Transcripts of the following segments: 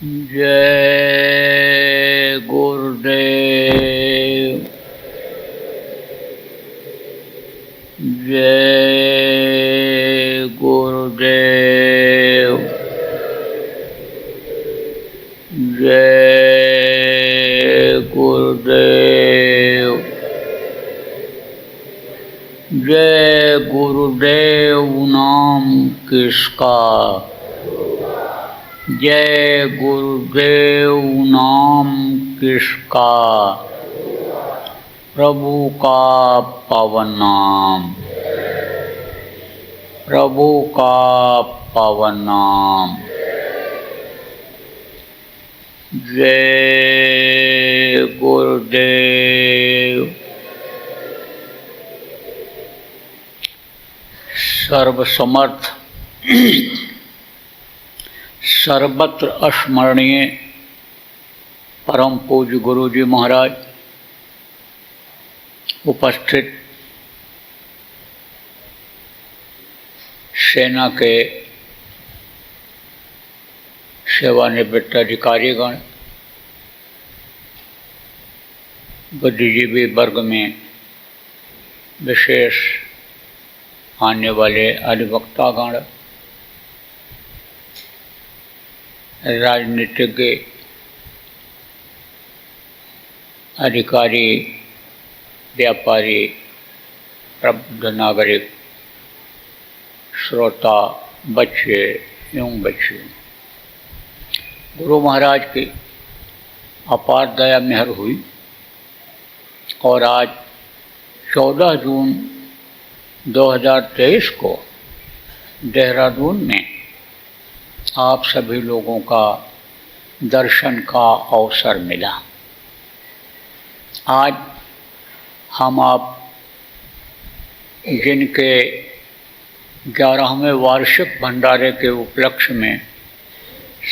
जय गुरुदेव। जय गुरुदेव। जय गुरुदेव। जय गुरुदेव नाम किसका, जय गुरुदेव नाम किसका, प्रभु का पावन नाम, प्रभु का पावन नाम। जय गुरुदेव। सर्वसमर्थ सर्वत्र अस्मरणीय परम पूज्य गुरु जी महाराज, उपस्थित सेना के सेवानिवृत्त अधिकारीगण, बुद्धिजीवी वर्ग में विशेष आने वाले अधिवक्तागण, राजनीतिज्ञ, अधिकारी, व्यापारी, प्रबुद्ध नागरिक, श्रोता, बच्चे एवं बच्चे, गुरु महाराज की अपार दया मेहर हुई और आज 14 जून 2023 को देहरादून में आप सभी लोगों का दर्शन का अवसर मिला। आज हम आप जिनके 11वें वार्षिक भंडारे के उपलक्ष्य में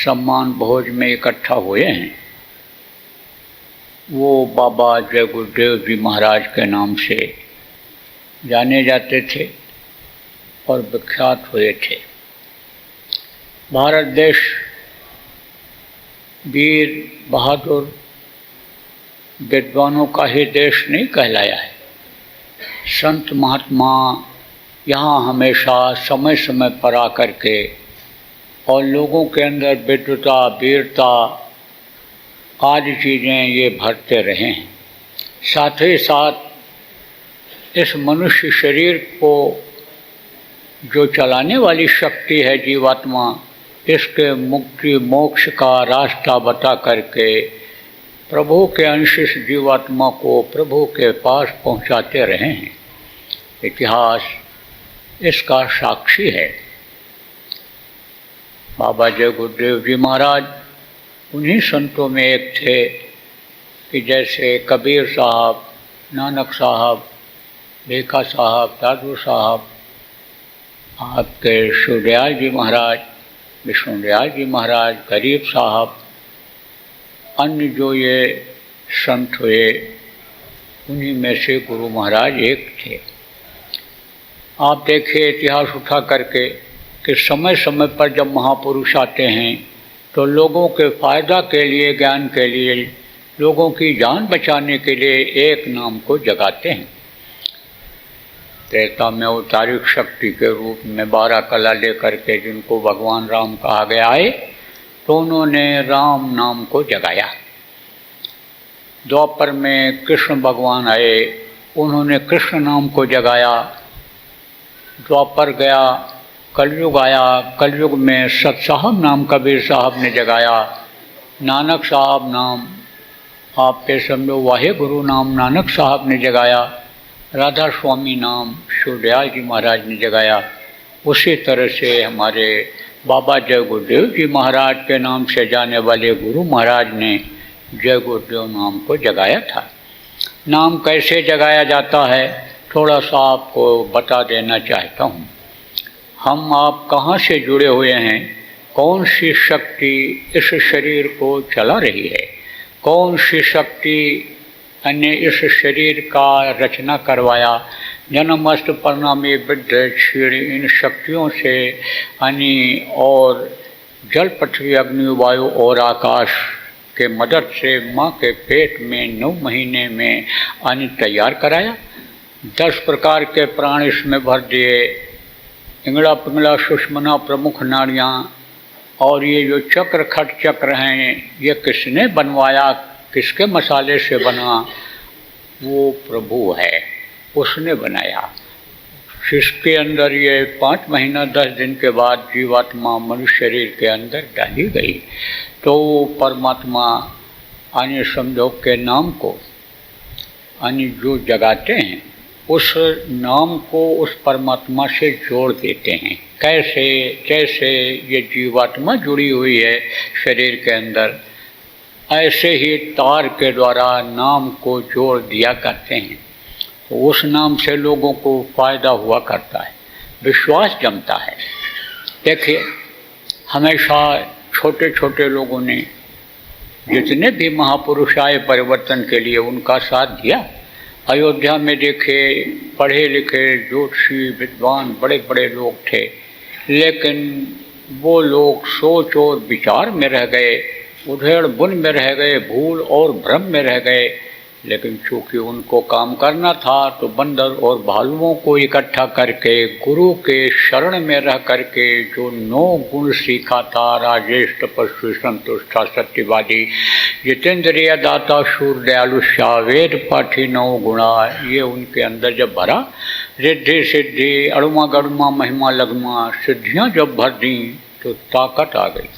सम्मान भोज में इकट्ठा हुए हैं, वो बाबा जय गुरुदेव जी महाराज के नाम से जाने जाते थे और विख्यात हुए थे। भारत देश वीर बहादुर विद्वानों का ही देश नहीं कहलाया है। संत महात्मा यहाँ हमेशा समय समय पर आकर के और लोगों के अंदर विद्वता, वीरता आदि चीज़ें ये भरते रहे हैं। साथ ही साथ इस मनुष्य शरीर को जो चलाने वाली शक्ति है जीवात्मा, इसके मुक्ति मोक्ष का रास्ता बता करके प्रभु के अंश इस जीवात्मा को प्रभु के पास पहुंचाते रहे हैं। इतिहास इसका साक्षी है। बाबा जय गुरुदेव जी महाराज उन्हीं संतों में एक थे कि जैसे कबीर साहब, नानक साहब, भेखा साहब, दादू साहब, आपके सूर्याल जी महाराज, विष्णुदयाल जी महाराज, गरीब साहब, अन्य जो ये संत हुए उन्हीं में से गुरु महाराज एक थे। आप देखिए इतिहास उठा करके कि समय समय पर जब महापुरुष आते हैं तो लोगों के फ़ायदा के लिए, ज्ञान के लिए, लोगों की जान बचाने के लिए एक नाम को जगाते हैं। त्रेता में अवतारिक शक्ति के रूप में 12 कला लेकर के जिनको भगवान राम कहा गया है, तो उन्होंने राम नाम को जगाया। द्वापर में कृष्ण भगवान आए, उन्होंने कृष्ण नाम को जगाया। द्वापर गया, कलयुग आया, कलयुग में सत साहब नाम कबीर साहब ने जगाया। नानक साहब नाम आप पे समझो वाहे गुरु नाम नानक साहब ने जगाया। राधा स्वामी नाम सूर्याल जी महाराज ने जगाया। उसी तरह से हमारे बाबा जय गुरुदेव जी महाराज के नाम से जाने वाले गुरु महाराज ने जय गुरुदेव नाम को जगाया था। नाम कैसे जगाया जाता है थोड़ा सा आपको बता देना चाहता हूँ। हम आप कहाँ से जुड़े हुए हैं, कौन सी शक्ति इस शरीर को चला रही है, कौन सी शक्ति अन्य इस शरीर का रचना करवाया। जन्मस्त प्रणामी वृद्ध क्षीण इन शक्तियों से अनि और जल, पृथ्वी, अग्नि, वायु और आकाश के मदद से माँ के पेट में 9 महीने में अन्न तैयार कराया। 10 प्रकार के प्राण इसमें भर दिए, इंगड़ा पिंगड़ा सुषमना प्रमुख नाड़ियाँ। और ये जो चक्र खट चक्र हैं, ये किसने बनवाया, किसके मसाले से बना? वो प्रभु है, उसने बनाया। जिसके अंदर ये 5 महीना 10 दिन के बाद जीवात्मा मनुष्य शरीर के अंदर डाली गई, तो परमात्मा अन्य समझो के नाम को अन्य जो जगाते हैं, उस नाम को उस परमात्मा से जोड़ देते हैं। कैसे? जैसे ये जीवात्मा जुड़ी हुई है शरीर के अंदर, ऐसे ही तार के द्वारा नाम को जोड़ दिया करते हैं। तो उस नाम से लोगों को फायदा हुआ करता है, विश्वास जमता है। देखिए, हमेशा छोटे छोटे लोगों ने, जितने भी महापुरुष आए परिवर्तन के लिए, उनका साथ दिया। अयोध्या में देखे पढ़े लिखे ज्योतिषी विद्वान बड़े बड़े लोग थे, लेकिन वो लोग सोच और विचार में रह गए, उधेड़ बुन में रह गए, भूल और भ्रम में रह गए। लेकिन चूंकि उनको काम करना था, तो बंदर और भालुओं को इकट्ठा करके गुरु के शरण में रह करके जो 9 गुण सीखा था, राजेश, तपस्वी, संतुष्टा, सत्यवादी, जितेंद्रिय, दाता, शूर, दयालु, वेद पाठी 9 गुणा, ये उनके अंदर जब भरा, रिद्धि सिद्धि, अड़ुमा गड़ुमा, महिमा लगमा, सिद्धियाँ जब भर दी, तो ताकत आ गई।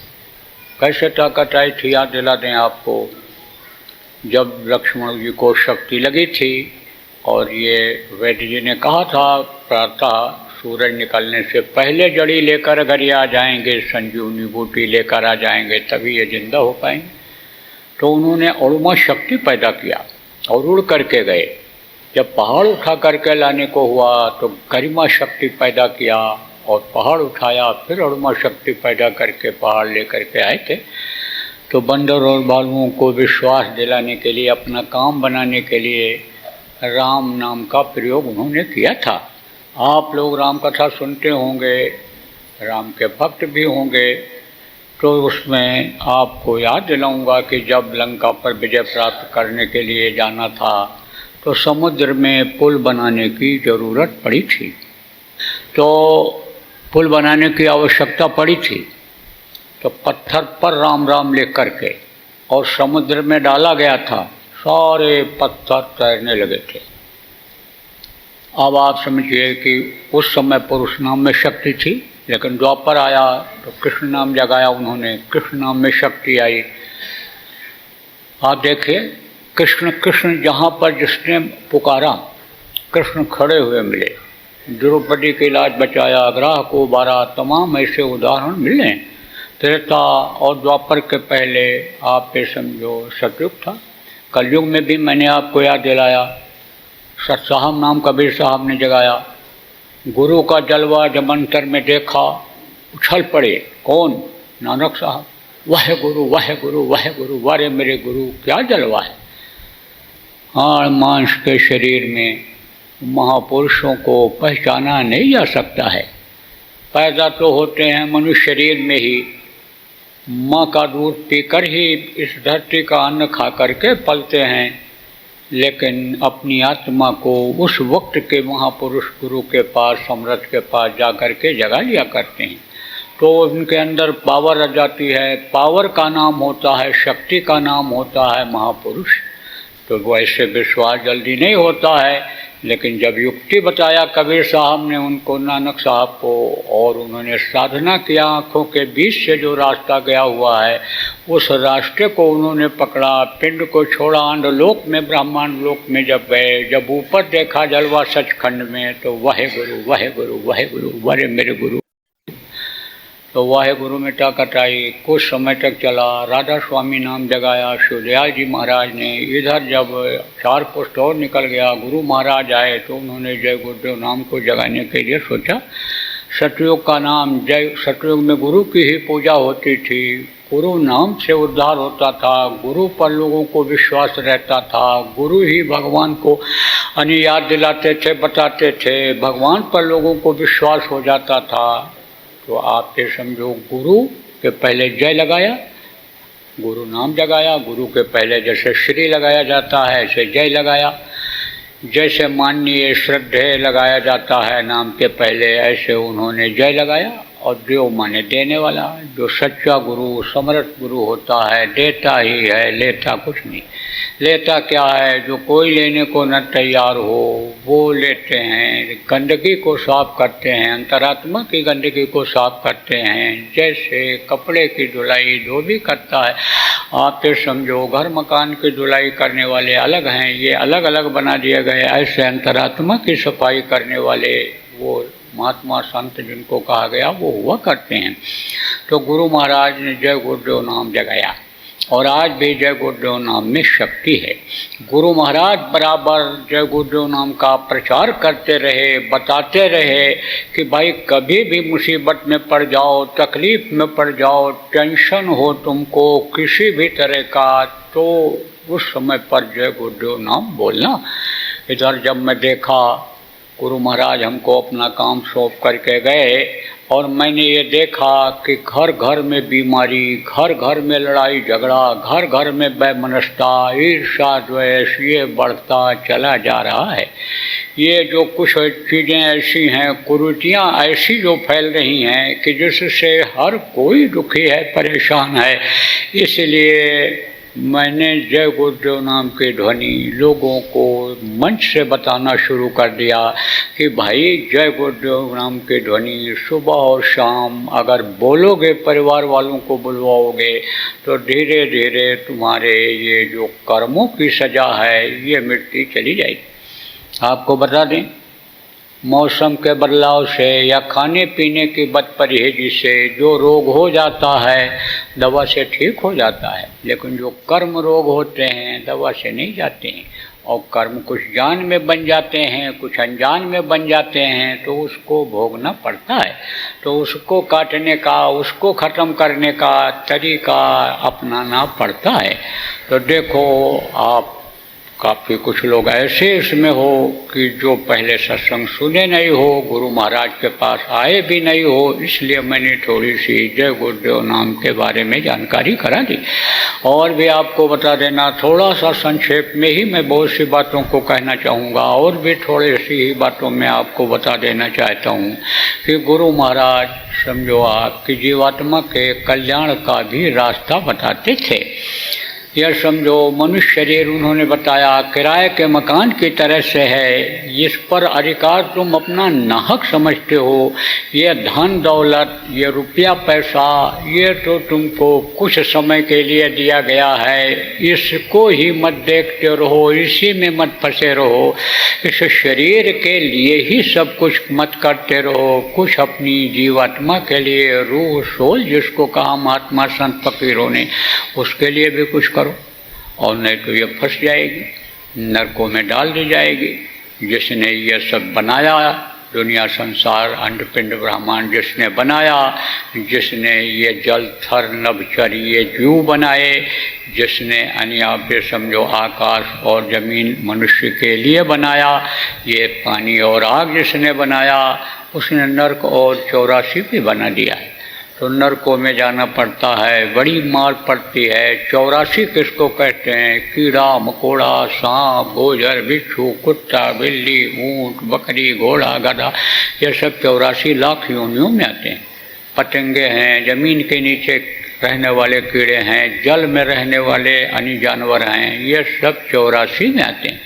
कैसे ताकत आई थी, याद दिला दें आपको। जब लक्ष्मण जी को शक्ति लगी थी और ये वैद्य जी ने कहा था, प्रातः सूरज निकलने से पहले जड़ी लेकर अगर ये आ जाएंगे, संजीवनी बूटी लेकर आ जाएंगे, तभी ये जिंदा हो पाएंगे। तो उन्होंने अड़ुमा शक्ति पैदा किया और उड़ करके गए। जब पहाड़ उठा करके लाने को हुआ, तो गरिमा शक्ति पैदा किया और पहाड़ उठाया, फिर अड़ुमा शक्ति पैदा करके पहाड़ लेकर के आए थे। तो बंदर और भालुओं को विश्वास दिलाने के लिए, अपना काम बनाने के लिए राम नाम का प्रयोग उन्होंने किया था। आप लोग राम कथा सुनते होंगे, राम के भक्त भी होंगे, तो उसमें आपको याद दिलाऊंगा कि जब लंका पर विजय प्राप्त करने के लिए जाना था, तो समुद्र में पुल बनाने की ज़रूरत पड़ी थी। तो पुल बनाने की आवश्यकता पड़ी थी, तो पत्थर पर राम राम लिख करके और समुद्र में डाला गया था, सारे पत्थर तैरने लगे थे। अब आप समझिए कि उस समय पुरुष नाम में शक्ति थी, लेकिन द्वापर आया तो कृष्ण नाम जगाया उन्होंने, कृष्ण नाम में शक्ति आई। आप देखिए, कृष्ण कृष्ण जहाँ पर जिसने पुकारा, कृष्ण खड़े हुए मिले। द्रौपदी की लाज बचाया, ग्राह को बारा, तमाम ऐसे उदाहरण मिले। त्रेता और द्वापर के पहले आप ये समझो सतयुग था। कलयुग में भी मैंने आपको याद दिलाया, सत साहब नाम कबीर साहब ने जगाया। गुरु का जलवा जब अंतर में देखा, उछल पड़े। कौन? नानक साहब। वह गुरु, वह गुरु, वह गुरु, वारे मेरे गुरु, क्या जलवा है। हाड़ मांस के शरीर में महापुरुषों को पहचाना नहीं जा सकता है। पैदा तो होते हैं मनुष्य शरीर में ही, माँ का दूध पीकर ही इस धरती का अन्न खा करके पलते हैं, लेकिन अपनी आत्मा को उस वक्त के महापुरुष गुरु के पास, समर्थ के पास जा कर के जगा लिया करते हैं। तो उनके अंदर पावर आ जाती है। पावर का नाम होता है, शक्ति का नाम होता है महापुरुष। तो वैसे विश्वास जल्दी नहीं होता है, लेकिन जब युक्ति बताया कबीर साहब ने उनको, नानक साहब को, और उन्होंने साधना किया, आँखों के बीच से जो रास्ता गया हुआ है, उस रास्ते को उन्होंने पकड़ा, पिंड को छोड़ा, अंडलोक में, ब्रह्मांड लोक में जब गए, जब ऊपर देखा जलवा सचखंड में, तो वाहे गुरु, वाहे गुरु, वाहे गुरु, वारे मेरे गुरु। तो वाहे गुरु में ताकत आई। कुछ समय तक चला, राधा स्वामी नाम जगाया शिवदयाल जी महाराज ने। इधर जब 4 पुष्ट और निकल गया, गुरु महाराज आए, तो उन्होंने जय गुरुदेव नाम को जगाने के लिए सोचा। सतयुग का नाम जय, सतयुग में गुरु की ही पूजा होती थी, गुरु नाम से उद्धार होता था, गुरु पर लोगों को विश्वास रहता था, गुरु ही भगवान को याद दिलाते थे, बताते थे, भगवान पर लोगों को विश्वास हो जाता था। तो आप ये समझो, गुरु के पहले जय लगाया, गुरु नाम जगाया, गुरु के पहले जैसे श्री लगाया जाता है ऐसे जय लगाया, जैसे माननीय श्रद्धेय लगाया जाता है नाम के पहले ऐसे उन्होंने जय लगाया। और देव माने देने वाला, जो सच्चा गुरु समर्थ गुरु होता है देता ही है, लेता कुछ नहीं। लेता क्या है, जो कोई लेने को न तैयार हो वो लेते हैं, गंदगी को साफ करते हैं, अंतरात्मा की गंदगी को साफ करते हैं। जैसे कपड़े की धुलाई धोबी करता है, आप तो समझो घर मकान की धुलाई करने वाले अलग हैं, ये अलग अलग बना दिए गए। ऐसे अंतरात्मा की सफाई करने वाले वो महात्मा संत जिनको कहा गया वो हुआ करते हैं। तो गुरु महाराज ने जय गुरुदेव नाम जगाया और आज भी जय गुरुदेव नाम में शक्ति है। गुरु महाराज बराबर जय गुरुदेव नाम का प्रचार करते रहे, बताते रहे कि भाई कभी भी मुसीबत में पड़ जाओ, तकलीफ में पड़ जाओ, टेंशन हो तुमको किसी भी तरह का, तो उस समय पर जय गुरुदेव नाम बोलना। इधर जब मैं देखा गुरु महाराज हमको अपना काम सौंप करके गए और मैंने ये देखा कि घर घर में बीमारी, घर घर में लड़ाई झगड़ा, घर घर में वैमनस्यता, ईर्ष्या द्वेष ये बढ़ता चला जा रहा है। ये जो कुछ चीज़ें ऐसी हैं, कुरीतियाँ ऐसी जो फैल रही हैं कि जिससे हर कोई दुखी है, परेशान है। इसलिए मैंने जय गुरुदेव नाम की ध्वनि लोगों को मंच से बताना शुरू कर दिया कि भाई जय गुरुदेव नाम की ध्वनि सुबह और शाम अगर बोलोगे, परिवार वालों को बुलवाओगे, तो धीरे धीरे तुम्हारे ये जो कर्मों की सजा है ये मिटती चली जाएगी। आपको बता दें, मौसम के बदलाव से या खाने पीने की बदपरहेजी से जो रोग हो जाता है दवा से ठीक हो जाता है, लेकिन जो कर्म रोग होते हैं दवा से नहीं जाते हैं। और कर्म कुछ जान में बन जाते हैं, कुछ अनजान में बन जाते हैं, तो उसको भोगना पड़ता है। तो उसको काटने का, उसको ख़त्म करने का तरीका अपनाना पड़ता है। तो देखो आप काफ़ी कुछ लोग ऐसे इसमें हो कि जो पहले सत्संग सुने नहीं हो, गुरु महाराज के पास आए भी नहीं हो, इसलिए मैंने थोड़ी सी जय गुरुदेव नाम के बारे में जानकारी करा दी। और भी आपको बता देना, थोड़ा सा संक्षेप में ही मैं बहुत सी बातों को कहना चाहूँगा और भी थोड़ी सी ही बातों में आपको बता देना चाहता हूँ कि गुरु महाराज समझो आपकी जीवात्मा के कल्याण का भी रास्ता बताते थे। यह समझो मनुष्य शरीर उन्होंने बताया किराए के मकान की तरह से है, इस पर अधिकार तुम अपना नाहक समझते हो। ये धन दौलत, ये रुपया पैसा, ये तो तुमको कुछ समय के लिए दिया गया है, इसको ही मत देखते रहो, इसी में मत फंसे रहो। इस शरीर के लिए ही सब कुछ मत करते रहो, कुछ अपनी जीवात्मा के लिए, रूह सोल जिसको कहा महात्मा संत फकीरों ने, उसके लिए भी कुछ करो, और नहीं तो ये फंस जाएगी, नरकों में डाल दी जाएगी। जिसने ये सब बनाया, दुनिया संसार अंडपिंड ब्रह्मांड जिसने बनाया, जिसने ये जल थर नभचर ये जीव बनाए, जिसने अन्याव्य समझो आकाश और ज़मीन मनुष्य के लिए बनाया, ये पानी और आग जिसने बनाया, उसने नरक और 84 भी बना दिया है। तो नरकों में जाना पड़ता है, बड़ी मार पड़ती है। 84 किसको कहते हैं? कीड़ा मकोड़ा, सांप, गोजर, बिच्छू, कुत्ता, बिल्ली, ऊंट, बकरी, घोड़ा, गधा, ये सब 84 लाख योनियों में आते हैं। पतंगे हैं, जमीन के नीचे रहने वाले कीड़े हैं, जल में रहने वाले अन्य जानवर हैं, ये सब 84 में आते हैं।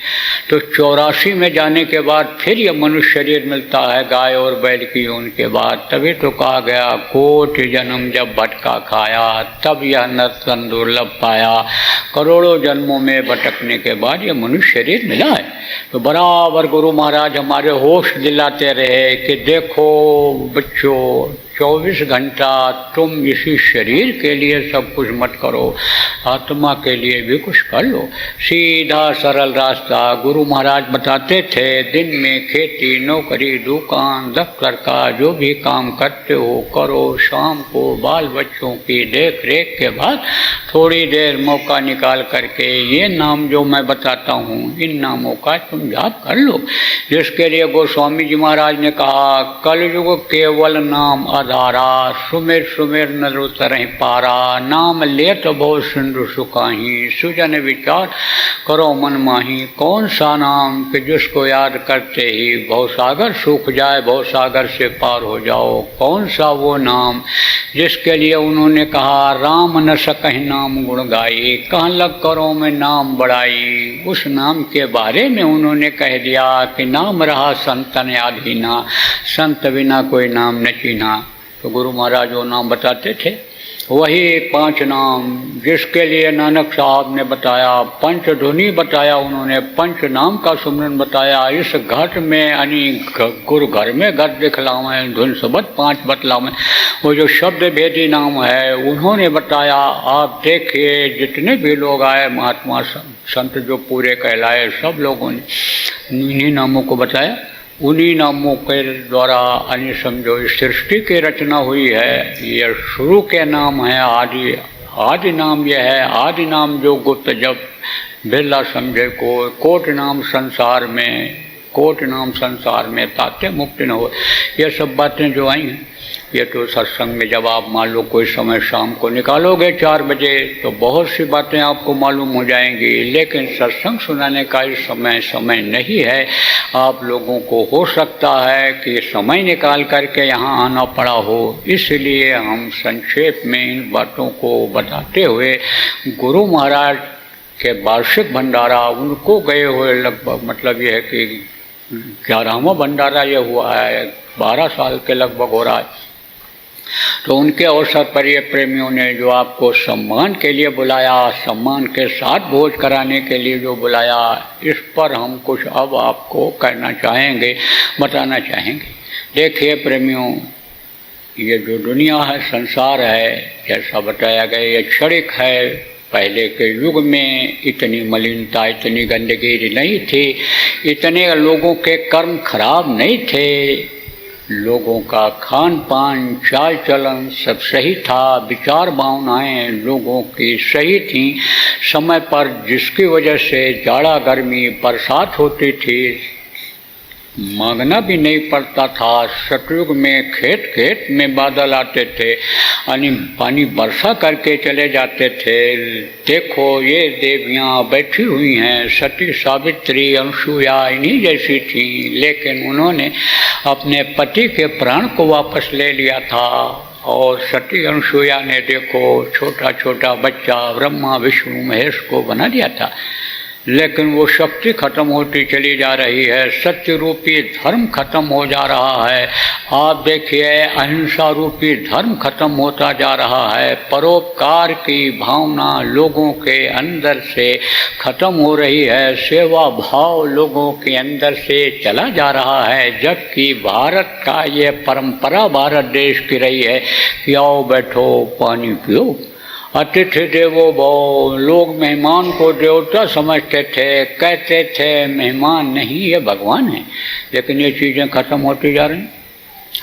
तो 84 में जाने के बाद फिर ये मनुष्य शरीर मिलता है गाय और बैल की योनि के बाद। तभी तो कहा गया कोटि जन्म जब भटका खाया, तब यह नर्तन दुर्लभ पाया। करोड़ों जन्मों में भटकने के बाद ये मनुष्य शरीर मिला है। तो बराबर गुरु महाराज हमारे होश दिलाते रहे कि देखो बच्चों, 24 घंटा तुम इसी शरीर के लिए सब कुछ मत करो, आत्मा के लिए भी कुछ कर लो। सीधा सरल रास्ता गुरु महाराज बताते थे। दिन में खेती, नौकरी, दुकान, दफ्तर का जो भी काम करते हो करो, शाम को बाल बच्चों की देख रेख के बाद थोड़ी देर मौका निकाल करके ये नाम जो मैं बताता हूँ, इन नामों का महाराज तुम जाप कर लो। जिसके लिए गोस्वामी जी महाराज ने कहा, कलयुग केवल नाम आधारा, सुमिर सुमिर नर उतरहि पारा, नाम लेत बहु सिंधु सुखाही, सुजन विचार करो मन माही। कौन सा नाम कि जिसको याद करते ही भवसागर सूख जाए, भवसागर से पार हो जाओ। कौन सा वो नाम जिसके लिए उन्होंने कहा, राम न सकहि नाम गुण गाई, कहाँ लग करो मैं नाम बढ़ाई। उस नाम के बारे में उन्होंने कह दिया कि नाम रहा संतन आधीना, संत बिना कोई नाम न चीना। तो गुरु महाराज वो नाम बताते थे, वही 5 नाम जिसके लिए नानक साहब ने बताया, पंच ध्वनि बताया, उन्होंने पंच नाम का सुमरन बताया। इस घट में यानी गुरु घर में घट दिखलावें, धुन सबद 5 बतलावें, वो जो शब्द भेदी नाम है उन्होंने बताया। आप देखिए जितने भी लोग आए महात्मा संत जो पूरे कहलाए, सब लोगों ने इन्हीं नामों को बताया। उन्हीं नामों के द्वारा अन्य समझो इस सृष्टि की रचना हुई है। ये शुरू के नाम है, आदि नाम यह है। आदि नाम जो गुप्त जब बिरला समझे को, कोट नाम संसार में, कोट नाम संसार में ताते मुक्ति न हो। ये सब बातें जो आई हैं ये तो सत्संग में जब आप मान लो कोई समय शाम को निकालोगे 4 बजे तो बहुत सी बातें आपको मालूम हो जाएंगी, लेकिन सत्संग सुनाने का इस समय नहीं है। आप लोगों को हो सकता है कि समय निकाल करके यहाँ आना पड़ा हो, इसलिए हम संक्षेप में इन बातों को बताते हुए गुरु महाराज के वार्षिक भंडारा उनको गए हुए लगभग, मतलब ये है कि 11वां भंडारा ये हुआ है, 12 साल के लगभग हो रहा है। तो उनके अवसर पर ये प्रेमियों ने जो आपको सम्मान के लिए बुलाया, सम्मान के साथ भोज कराने के लिए जो बुलाया, इस पर हम कुछ अब आपको कहना चाहेंगे, बताना चाहेंगे। देखिए प्रेमियों, ये जो दुनिया है, संसार है, जैसा बताया गया ये क्षणिक है। पहले के युग में इतनी मलिनता, इतनी गंदगी नहीं थी, इतने लोगों के कर्म खराब नहीं थे, लोगों का खान पान चाल चलन सब सही था, विचार भावनाएं लोगों की सही थी, समय पर जिसकी वजह से जाड़ा गर्मी बरसात होती थी, मांगना भी नहीं पड़ता था। सतयुग में खेत खेत में बादल आते थे, यानी पानी वर्षा करके चले जाते थे। देखो ये देवियाँ बैठी हुई हैं, सती सावित्री अनुसुईया इन्हीं जैसी थी, लेकिन उन्होंने अपने पति के प्राण को वापस ले लिया था। और सती अनुसुईया ने देखो छोटा छोटा बच्चा ब्रह्मा विष्णु महेश को बना दिया था, लेकिन वो शक्ति खत्म होती चली जा रही है, सत्य रूपी धर्म खत्म हो जा रहा है। आप देखिए अहिंसा रूपी धर्म खत्म होता जा रहा है, परोपकार की भावना लोगों के अंदर से खत्म हो रही है, सेवा भाव लोगों के अंदर से चला जा रहा है। जबकि भारत का ये परंपरा भारत देश की रही है कि आओ बैठो पानी पियो, अतिथि देवो भव। लोग मेहमान को देवता समझते थे, कहते थे मेहमान नहीं ये भगवान है, लेकिन ये चीज़ें खत्म होती जा रही।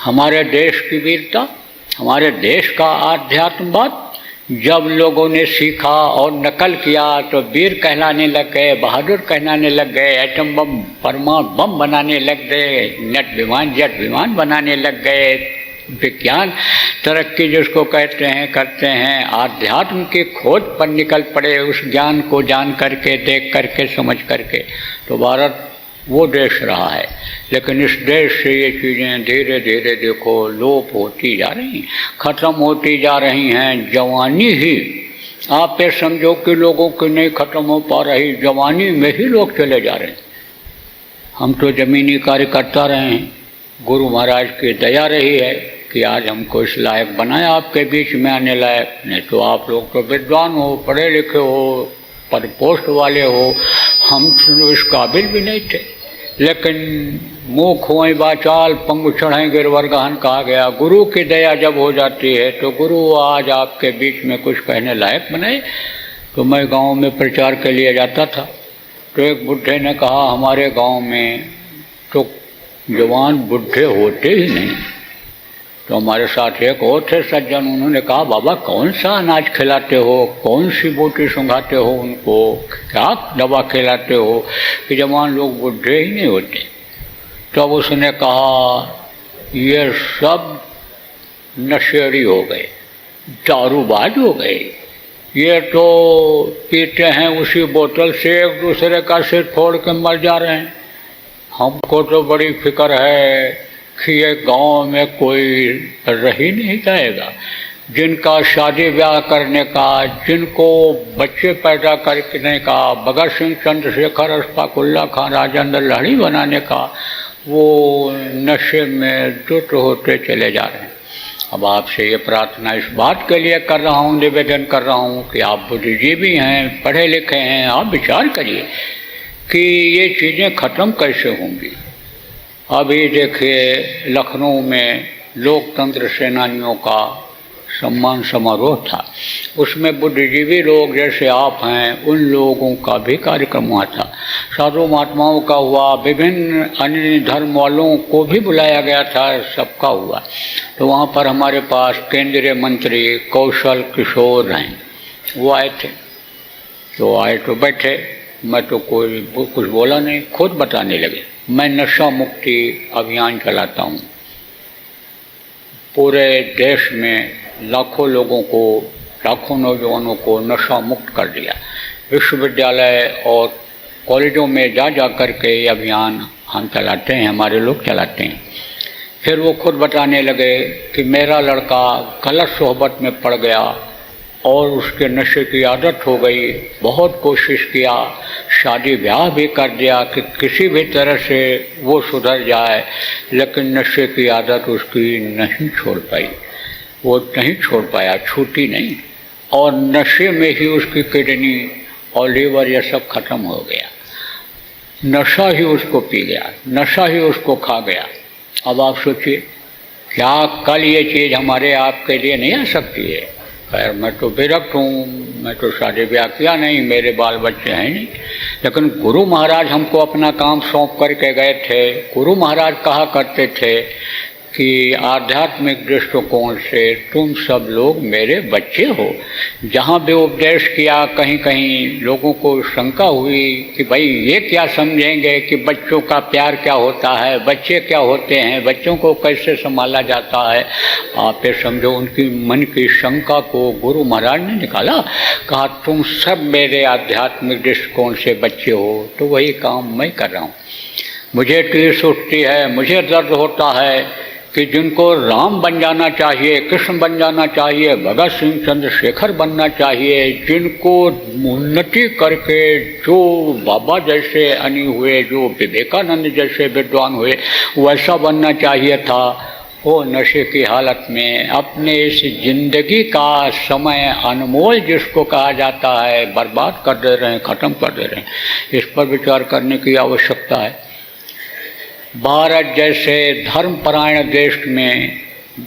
हमारे देश की वीरता, हमारे देश का आध्यात्मवाद जब लोगों ने सीखा और नकल किया तो वीर कहलाने लग गए, बहादुर कहलाने लग गए, एटम बम परमाणु बम बनाने लग गए, नेट विमान जेट विमान बनाने लग गए। विज्ञान तरक्की जिसको कहते हैं करते हैं, आध्यात्म की खोज पर निकल पड़े, उस ज्ञान को जान करके, देख करके, समझ करके। तो भारत वो देश रहा है, लेकिन इस देश से ये चीज़ें धीरे धीरे देखो लोप होती जा रही, खत्म होती जा रही हैं। जवानी ही आप ये समझो कि लोगों की नहीं खत्म हो पा रही, जवानी में ही लोग चले जा रहे हैं। हम तो जमीनी कार्य करता रहे हैं, गुरु महाराज की दया रही है कि आज हमको इस लायक बनाया आपके बीच में आने लायक। नहीं तो आप लोग तो विद्वान हो, पढ़े लिखे हो, पद पोस्ट वाले हो, हम तो इस काबिल भी नहीं थे। लेकिन मुँह खोए बाचाल पंगु चढ़ाएं गिरवर गहन कहा गया। गुरु की दया जब हो जाती है तो गुरु आज आपके बीच में कुछ कहने लायक बनाए। तो मैं गांव में प्रचार के लिए जाता था, तो एक बुढ़े ने कहा हमारे गांव में तो जवान बुढ़े होते ही नहीं। तो हमारे साथ एक और थे सज्जन, उन्होंने कहा बाबा कौन सा अनाज खिलाते हो, कौन सी बूटी सुंघाते हो उनको, क्या दवा खिलाते हो कि जवान लोग बुढ़े ही नहीं होते। तब उसने कहा ये सब नशेड़ी हो गए, दारूबाज हो गए, ये तो पीते हैं उसी बोतल से, एक दूसरे का सिर फोड़ के मर जा रहे हैं। हमको तो बड़ी फिक्र है कि ये गांव में कोई रह ही नहीं जाएगा, जिनका शादी ब्याह करने का, जिनको बच्चे पैदा करने का, भगत सिंह, चंद्रशेखर, अशफाकुल्ला खान, राजेंद्र लाहिड़ी बनाने का, वो नशे में जुट होते चले जा रहे हैं। अब आपसे ये प्रार्थना इस बात के लिए कर रहा हूँ, निवेदन कर रहा हूँ कि आप बुद्धिजीवी हैं, पढ़े लिखे हैं, आप विचार करिए कि ये चीज़ें ख़त्म कैसे होंगी। अभी देखिए लखनऊ में लोकतंत्र सेनानियों का सम्मान समारोह था, उसमें बुद्धिजीवी लोग जैसे आप हैं उन लोगों का भी कार्यक्रम हुआ था, साधु महात्माओं का हुआ, विभिन्न अन्य धर्म वालों को भी बुलाया गया था, सबका हुआ। तो वहाँ पर हमारे पास केंद्रीय मंत्री कौशल किशोर हैं, वो आए थे। तो आए तो बैठे, मैं तो कोई कुछ बोला नहीं, खुद बताने लगे मैं नशा मुक्ति अभियान चलाता हूँ, पूरे देश में लाखों लोगों को, लाखों नौजवानों को नशा मुक्त कर दिया। विश्वविद्यालय और कॉलेजों में जा जा कर के ये अभियान हम चलाते हैं, हमारे लोग चलाते हैं। फिर वो खुद बताने लगे कि मेरा लड़का गलत सोहबत में पड़ गया और उसके नशे की आदत हो गई, बहुत कोशिश किया, शादी ब्याह भी कर दिया कि किसी भी तरह से वो सुधर जाए, लेकिन नशे की आदत उसकी नहीं छोड़ पाई, वो नहीं छोड़ पाया, छूटी नहीं, और नशे में ही उसकी किडनी और लीवर ये सब खत्म हो गया। नशा ही उसको पी गया, नशा ही उसको खा गया। अब आप सोचिए क्या कल ये चीज़ हमारे आपके लिए नहीं आ सकती है। खैर मैं तो विरक्त हूँ, मैं तो शादी ब्याह किया नहीं, मेरे बाल बच्चे हैं नहीं, लेकिन गुरु महाराज हमको अपना काम सौंप करके गए थे। गुरु महाराज कहा करते थे कि आध्यात्मिक दृष्टिकोण से तुम सब लोग मेरे बच्चे हो। जहाँ भी उपदेश किया कहीं कहीं लोगों को शंका हुई कि भाई ये क्या समझेंगे कि बच्चों का प्यार क्या होता है, बच्चे क्या होते हैं, बच्चों को कैसे संभाला जाता है। आप ये समझो उनकी मन की शंका को गुरु महाराज ने निकाला, कहा तुम सब मेरे आध्यात्मिक दृष्टिकोण से बच्चे हो, तो वही काम मैं कर रहा हूँ। मुझे टीस उठती है, मुझे दर्द होता है कि जिनको राम बन जाना चाहिए, कृष्ण बन जाना चाहिए, भगत सिंह, चंद्रशेखर बनना चाहिए, जिनको उन्नति करके जो बाबा जैसे अनी हुए, जो विवेकानंद जैसे विद्वान हुए, वैसा बनना चाहिए था, वो नशे की हालत में अपने इस जिंदगी का समय अनमोल जिसको कहा जाता है बर्बाद कर दे रहे हैं, ख़त्म कर दे रहे हैं। इस पर विचार करने की आवश्यकता है। भारत जैसे धर्मपरायण देश में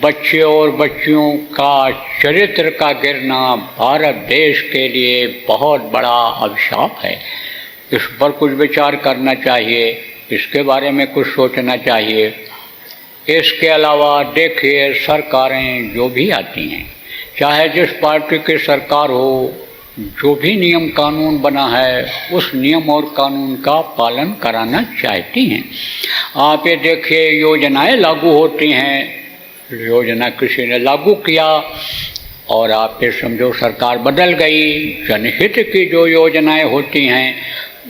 बच्चे और बच्चियों का चरित्र का गिरना भारत देश के लिए बहुत बड़ा अभिशाप है। इस पर कुछ विचार करना चाहिए, इसके बारे में कुछ सोचना चाहिए। इसके अलावा देखिए सरकारें जो भी आती हैं, चाहे जिस पार्टी की सरकार हो, जो भी नियम कानून बना है उस नियम और कानून का पालन कराना चाहती हैं। आप ये देखिए योजनाएं लागू होती हैं, योजना किसी ने लागू किया और आप ये समझो सरकार बदल गई, जनहित की जो योजनाएं होती हैं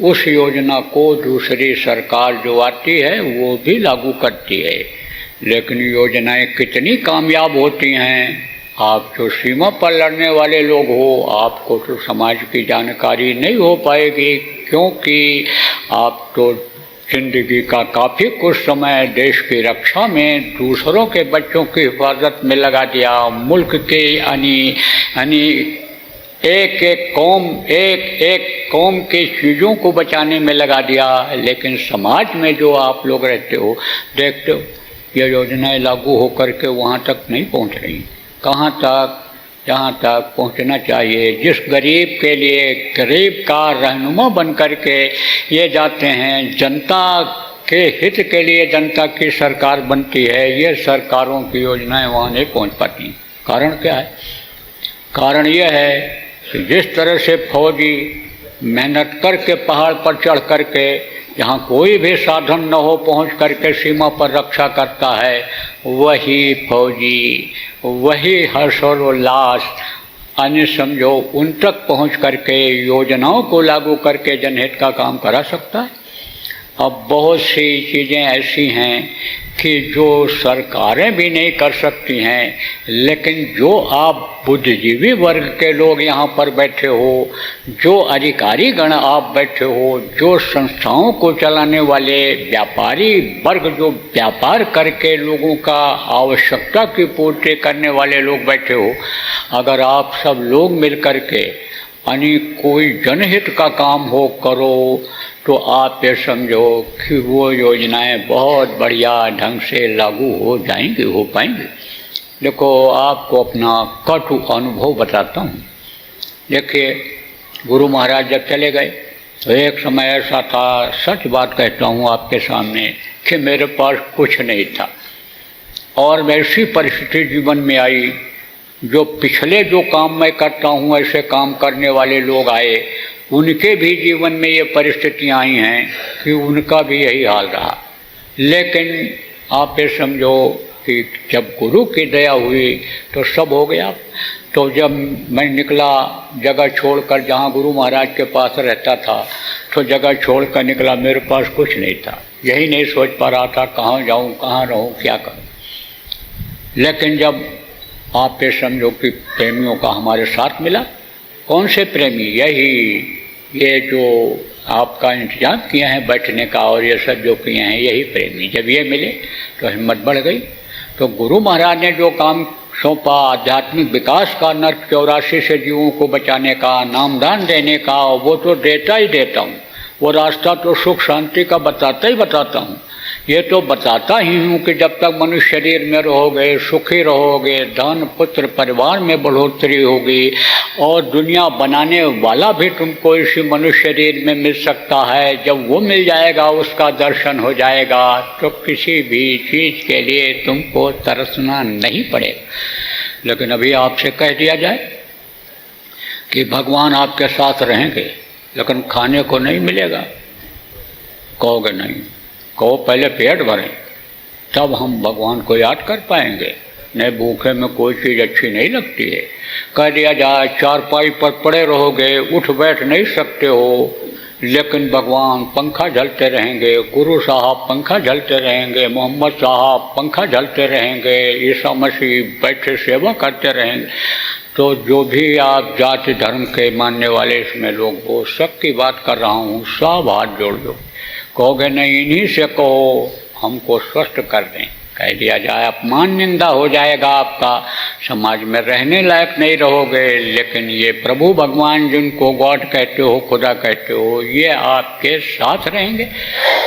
उस योजना को दूसरी सरकार जो आती है वो भी लागू करती है, लेकिन योजनाएं कितनी कामयाब होती हैं। आप जो सीमा पर लड़ने वाले लोग हो, आपको तो समाज की जानकारी नहीं हो पाएगी, क्योंकि आप तो जिंदगी का काफ़ी कुछ समय देश की रक्षा में दूसरों के बच्चों की हिफाजत में लगा दिया, मुल्क के एक एक कौम की चीज़ों को बचाने में लगा दिया। लेकिन समाज में जो आप लोग रहते हो, देखते हो ये योजनाएं लागू होकर के वहाँ तक नहीं पहुँच रही। कहाँ तक? जहाँ तक पहुँचना चाहिए। जिस गरीब के लिए गरीब का रहनुमा बन कर के ये जाते हैं, जनता के हित के लिए जनता की सरकार बनती है, ये सरकारों की योजनाएं वहाँ नहीं पहुँच पाती। कारण क्या है? कारण यह है कि जिस तरह से फौजी मेहनत करके पहाड़ पर चढ़ करके जहाँ कोई भी साधन न हो पहुँच करके सीमा पर रक्षा करता है, वही फौजी, वही हर्ष और उल्लास अन्य समझो उन तक पहुँच करके योजनाओं को लागू करके जनहित का काम करा सकता है। अब बहुत सी चीज़ें ऐसी हैं कि जो सरकारें भी नहीं कर सकती हैं, लेकिन जो आप बुद्धिजीवी वर्ग के लोग यहाँ पर बैठे हो, जो अधिकारी गण आप बैठे हो, जो संस्थाओं को चलाने वाले व्यापारी वर्ग, जो व्यापार करके लोगों का आवश्यकता की पूर्ति करने वाले लोग बैठे हो, अगर आप सब लोग मिल करके यानी कोई जनहित का काम हो करो, तो आप ये समझो कि वो योजनाएं बहुत बढ़िया ढंग से लागू हो जाएंगी, हो पाएंगी। देखो, आपको अपना कटु अनुभव बताता हूँ। देखिए, गुरु महाराज जब चले गए तो एक समय ऐसा था, सच बात कहता हूँ आपके सामने, कि मेरे पास कुछ नहीं था और वैसी परिस्थिति जीवन में आई, जो पिछले जो काम मैं करता हूँ ऐसे काम करने वाले लोग आए, उनके भी जीवन में ये परिस्थितियाँ आई हैं कि उनका भी यही हाल रहा। लेकिन आप ये समझो कि जब गुरु की दया हुई तो सब हो गया। तो जब मैं निकला जगह छोड़कर, जहाँ गुरु महाराज के पास रहता था, तो जगह छोड़कर निकला, मेरे पास कुछ नहीं था, यही नहीं सोच पा रहा था कहाँ जाऊँ, कहाँ रहूँ, क्या करूँ। लेकिन जब आप ये समझो कि प्रेमियों का हमारे साथ मिला। कौन से प्रेमी? यही ये जो आपका इंतजाम किए हैं बैठने का और ये सब जो किए हैं, यही प्रेमी। जब ये मिले तो हिम्मत बढ़ गई। तो गुरु महाराज ने जो काम सौंपा, आध्यात्मिक विकास का, नर्क 84 से जीवों को बचाने का, नामदान देने का, वो तो देता ही देता हूँ। वो रास्ता तो सुख शांति का बताता ही बताता हूँ। ये तो बताता ही हूँ कि जब तक मनुष्य शरीर में रहोगे, सुखी रहोगे, धन पुत्र परिवार में बढ़ोतरी होगी और दुनिया बनाने वाला भी तुमको इसी मनुष्य शरीर में मिल सकता है। जब वो मिल जाएगा, उसका दर्शन हो जाएगा, तो किसी भी चीज़ के लिए तुमको तरसना नहीं पड़ेगा। लेकिन अभी आपसे कह दिया जाए कि भगवान आपके साथ रहेंगे, लेकिन खाने को नहीं मिलेगा, कहोगे नहीं। कहो पहले पेट भरें, तब हम भगवान को याद कर पाएंगे। नहीं, भूखे में कोई चीज़ अच्छी नहीं लगती है। कह दिया जाए चारपाई पर पड़े रहोगे, उठ बैठ नहीं सकते हो, लेकिन भगवान पंखा झलते रहेंगे, गुरु साहब पंखा झलते रहेंगे, मोहम्मद साहब पंखा झलते रहेंगे, ईसा मसीह बैठे सेवा करते रहेंगे। तो जो भी आप जाति धर्म के मानने वाले इसमें लोग हो, सबकी बात कर रहा हूँ, सब हाथ जोड़ दो। कहोगे नहीं, इन्हीं से कहो हमको स्वस्थ कर दें। कह दिया जाए अपमान निंदा हो जाएगा आपका, समाज में रहने लायक नहीं रहोगे। लेकिन ये प्रभु भगवान जिनको गॉड कहते हो, खुदा कहते हो, ये आपके साथ रहेंगे।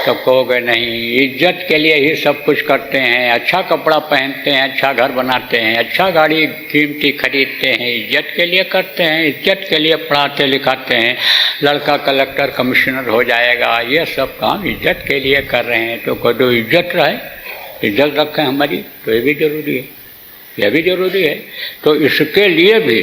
तो कहोगे नहीं, इज्जत के लिए ही सब कुछ करते हैं, अच्छा कपड़ा पहनते हैं, अच्छा घर बनाते हैं, अच्छा गाड़ी कीमती खरीदते हैं, इज्जत के लिए करते हैं, इज्जत के लिए पढ़ाते लिखाते हैं, लड़का कलेक्टर कमिश्नर हो जाएगा, ये सब काम इज्जत के लिए कर रहे हैं। तो कदो इज्जत रहे, इज्जत रखें हमारी, तो ये भी जरूरी है, यह भी जरूरी है। तो इसके लिए भी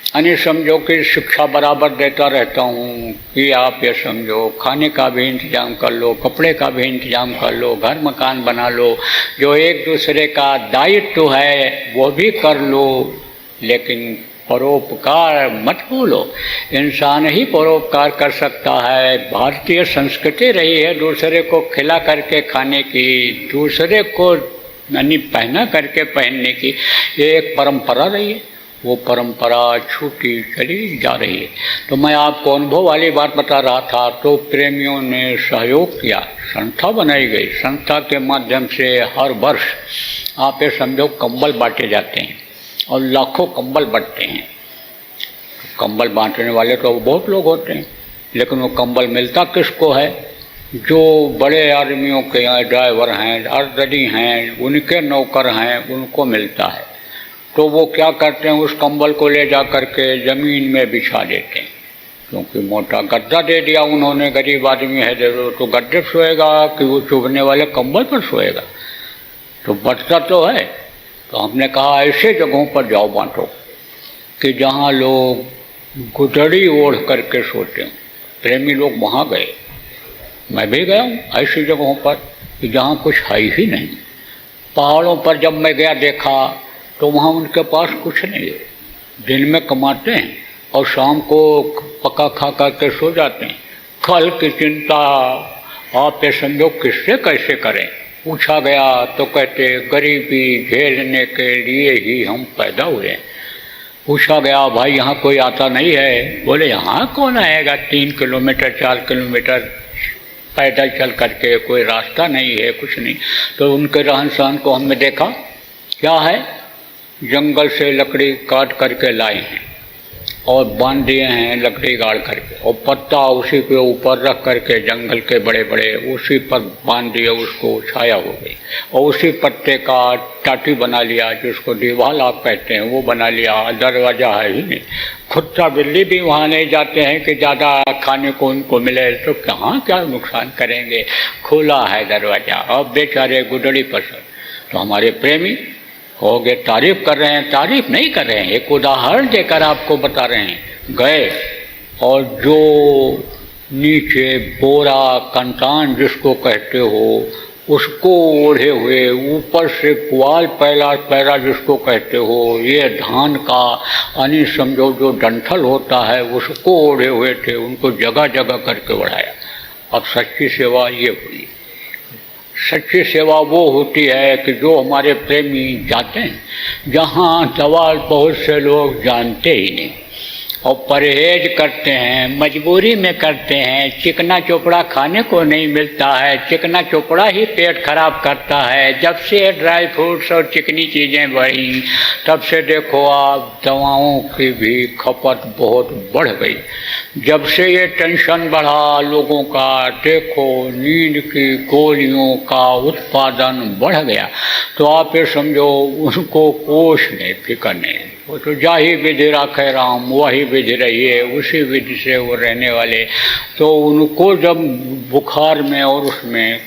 यानी समझो कि शिक्षा बराबर देता रहता हूँ कि आप ये समझो खाने का भी इंतजाम कर लो, कपड़े का भी इंतजाम कर लो, घर मकान बना लो, जो एक दूसरे का दायित्व है वो भी कर लो। लेकिन परोपकार मत भूलो, इंसान ही परोपकार कर सकता है। भारतीय संस्कृति रही है दूसरे को खिला करके खाने की, दूसरे को यानी पहना करके पहनने की, ये एक परंपरा रही है। वो परंपरा छूटी चली जा रही है। तो मैं आपको अनुभव वाली बात बता रहा था। तो प्रेमियों ने सहयोग किया, संस्था बनाई गई, संस्था के माध्यम से हर वर्ष आप ये समझो कंबल बांटे जाते हैं और लाखों कंबल बंटते हैं। कंबल बांटने वाले तो बहुत लोग होते हैं, लेकिन वो कंबल मिलता किसको है? जो बड़े आदमियों के यहाँ ड्राइवर हैं, अर्दली हैं, उनके नौकर हैं, उनको मिलता है। तो वो क्या करते हैं, उस कंबल को ले जा करके ज़मीन में बिछा देते हैं। क्योंकि मोटा गद्दा दे दिया उन्होंने, गरीब आदमी है तो गद्दे पर सोएगा कि वो चुभने वाले कंबल पर सोएगा, तो बचता तो है। तो हमने कहा ऐसे जगहों पर जाओ बांटो कि जहाँ लोग गुदड़ी ओढ़ करके सोते हैं। प्रेमी लोग वहाँ गए, मैं भी गया हूँ ऐसी जगहों पर कि जहाँ कुछ है ही नहीं। पहाड़ों पर जब मैं गया देखा तो वहाँ उनके पास कुछ नहीं है, दिन में कमाते हैं और शाम को पका खा करके सो जाते हैं। कल की चिंता आप ये समझो किससे कैसे करें। पूछा गया तो कहते गरीबी झेलने के लिए ही हम पैदा हुए हैं। पूछा गया भाई यहाँ कोई आता नहीं है? बोले यहाँ कौन आएगा, 3 किलोमीटर 4 किलोमीटर पैदल चल करके, कोई रास्ता नहीं है, कुछ नहीं। तो उनके रहन सहन को हमने देखा, क्या है, जंगल से लकड़ी काट करके लाए हैं और बांध दिए हैं लकड़ी गाड़ करके, और पत्ता उसी के ऊपर रख करके जंगल के बड़े बड़े उसी पर बांध दिए, उसको छाया हो गई। और उसी पत्ते का टाटी बना लिया, जिसको दीवाल आप कहते हैं, वो बना लिया। दरवाज़ा है ही नहीं, कुत्ता बिल्ली भी वहाँ नहीं जाते हैं कि ज़्यादा खाने को उनको मिले, तो कहाँ क्या नुकसान करेंगे, खुला है दरवाज़ा। अब बेचारे गुदड़ी पसंद। तो हमारे प्रेमी हो गए, तारीफ कर रहे हैं, तारीफ नहीं कर रहे हैं, एक उदाहरण देकर आपको बता रहे हैं। गए और जो नीचे बोरा कंतान जिसको कहते हो उसको ओढ़े हुए, ऊपर से पुआल पैरा जिसको कहते हो, ये धान का यानी समझो जो डंठल होता है उसको ओढ़े हुए थे, उनको जगह जगह करके बढ़ाया। अब सच्ची सेवा ये हुई। सच्ची सेवा वो होती है कि जो हमारे प्रेमी जाते हैं जहाँ दवा बहुत से लोग जानते ही नहीं और परहेज करते हैं, मजबूरी में करते हैं। चिकना चोपड़ा खाने को नहीं मिलता है, चिकना चोपड़ा ही पेट खराब करता है। जब से ड्राई फ्रूट्स और चिकनी चीज़ें बढ़ी तब से देखो आप दवाओं की भी खपत बहुत बढ़ गई। जब से ये टेंशन बढ़ा लोगों का, देखो नींद की गोलियों का उत्पादन बढ़ गया। तो आप ये समझो उनको कोष नहीं, फिक्र नहीं, वो तो जा ही विधि राखे राम, वही विधि रही है, उसी विधि से वो रहने वाले। तो उनको जब बुखार में और उसमें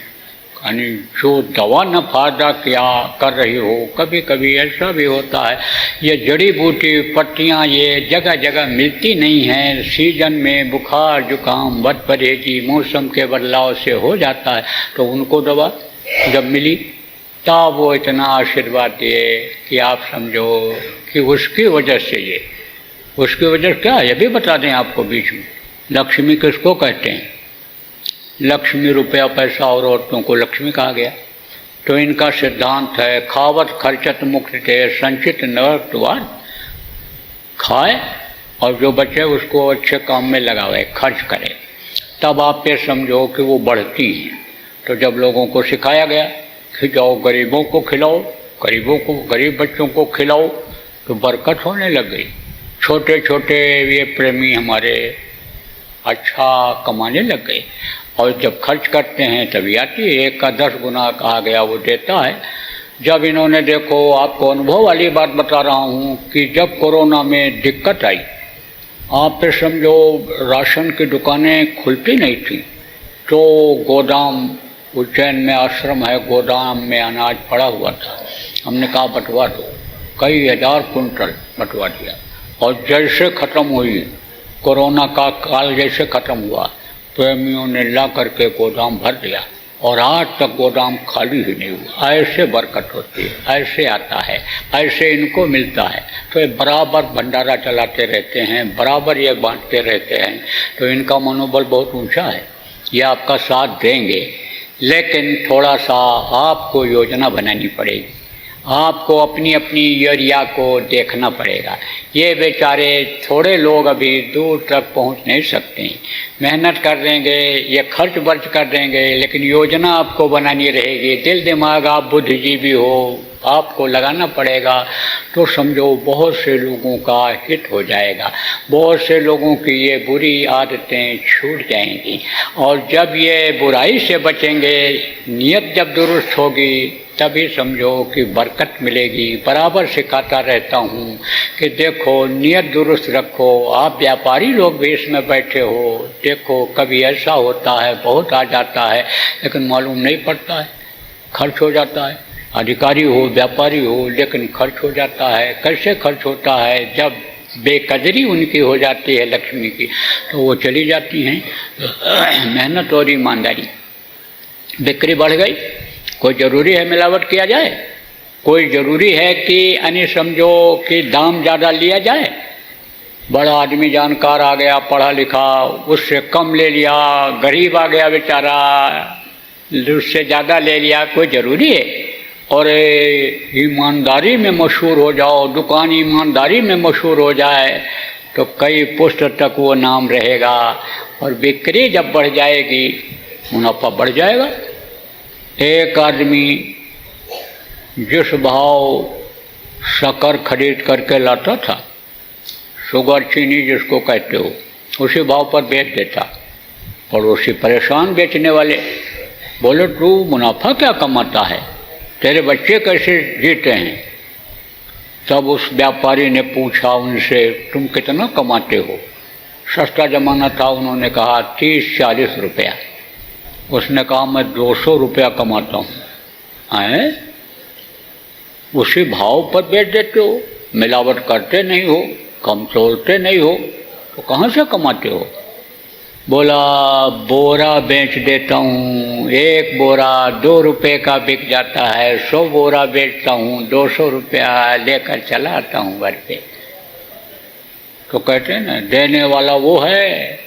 यानी जो दवा न फायदा क्या कर रही हो, कभी कभी ऐसा भी होता है, ये जड़ी बूटी पत्तियाँ ये जगह जगह मिलती नहीं हैं। सीजन में बुखार जुकाम बद परहेजी मौसम के बदलाव से हो जाता है, तो उनको दवा जब मिली तब वो इतना आशीर्वाद दिए कि आप समझो कि उसकी वजह से ये, उसकी वजह क्या ये भी बता दें आपको बीच में। लक्ष्मी किसको कहते हैं? लक्ष्मी रुपया पैसा और औरतों को लक्ष्मी कहा गया। तो इनका सिद्धांत है खावत खर्चत मुक्त थे संचित नरद्वार, खाए और जो बचे उसको अच्छे काम में लगावे, खर्च करे, तब आप ये समझो कि वो बढ़ती हैं। तो जब लोगों को सिखाया गया खिलाओ, गरीबों को खिलाओ, गरीबों को, गरीब बच्चों को खिलाओ, तो बरकत होने लग गई। छोटे छोटे ये प्रेमी हमारे अच्छा कमाने लग गए और जब खर्च करते हैं तभी आती है। 1 का 10 गुना कहा गया वो देता है। जब इन्होंने देखो, आपको अनुभव वाली बात बता रहा हूँ कि जब कोरोना में दिक्कत आई, आप पे समझो राशन की दुकानें खुलती नहीं थी, तो गोदाम उज्जैन में आश्रम है, गोदाम में अनाज पड़ा हुआ था। हमने कहा बंटवा दो, कई हज़ार कुंटल बंटवा दिया। और जैसे ख़त्म हुई कोरोना का काल, जैसे ख़त्म हुआ, प्रेमियों ने ला करके गोदाम भर दिया और आज तक गोदाम खाली ही नहीं हुआ। ऐसे बरकत होती है, ऐसे आता है, ऐसे इनको मिलता है। तो ये बराबर भंडारा चलाते रहते हैं, बराबर ये बांटते रहते हैं। तो इनका मनोबल बहुत ऊंचा है, ये आपका साथ देंगे। लेकिन थोड़ा सा आपको योजना बनानी पड़ेगी, आपको अपनी अपनी एरिया को देखना पड़ेगा। ये बेचारे थोड़े लोग अभी दूर तक पहुंच नहीं सकते, मेहनत कर देंगे, ये खर्च वर्च कर देंगे, लेकिन योजना आपको बनानी रहेगी। दिल दिमाग आप बुद्धिजीवी हो, आपको लगाना पड़ेगा, तो समझो बहुत से लोगों का हित हो जाएगा, बहुत से लोगों की ये बुरी आदतें छूट जाएंगी। और जब ये बुराई से बचेंगे, नियत जब दुरुस्त होगी, तभी समझो कि बरकत मिलेगी। बराबर सिखाता रहता हूँ कि देखो नियत दुरुस्त रखो। आप व्यापारी लोग भी इसमें बैठे हो, देखो कभी ऐसा होता है बहुत आ जाता है लेकिन मालूम नहीं पड़ता है, खर्च हो जाता है। अधिकारी हो व्यापारी हो, लेकिन खर्च हो जाता है। कैसे खर्च होता है? जब बेकदरी उनकी हो जाती है लक्ष्मी की, तो वो चली जाती हैं। मेहनत और ईमानदारी, बिक्री बढ़ गई, कोई ज़रूरी है मिलावट किया जाए? कोई ज़रूरी है कि यानी समझो कि दाम ज़्यादा लिया जाए? बड़ा आदमी जानकार आ गया, पढ़ा लिखा, उससे कम ले लिया, गरीब आ गया बेचारा, उससे ज़्यादा ले लिया, कोई ज़रूरी है? और ईमानदारी में मशहूर हो जाओ, दुकान ईमानदारी में मशहूर हो जाए, तो कई पुष्ट तक वो नाम रहेगा। और बिक्री जब बढ़ जाएगी, मुनाफा बढ़ जाएगा। एक आदमी जिस भाव शक्कर खरीद करके लाता था, शुगर चीनी जिसको कहते हो, उसी भाव पर बेच देता। पड़ोसी परेशान बेचने वाले, बोले तू मुनाफा क्या कमाता है, तेरे बच्चे कैसे जीते हैं? तब उस व्यापारी ने पूछा उनसे, तुम कितना कमाते हो? सस्ता जमाना था, उन्होंने कहा 30-40 रुपया। उसने कहा मैं 200 रुपया कमाता हूँ। आए, उसी भाव पर बेच देते हो, मिलावट करते नहीं हो, कम तोलते नहीं हो, तो कहाँ से कमाते हो? बोला बोरा बेच देता हूँ, एक बोरा 2 रुपये का बिक जाता है, 100 बोरा बेचता हूँ, 200 रुपया लेकर चला आता हूँ घर पे। तो कहते हैं ना, देने वाला वो है,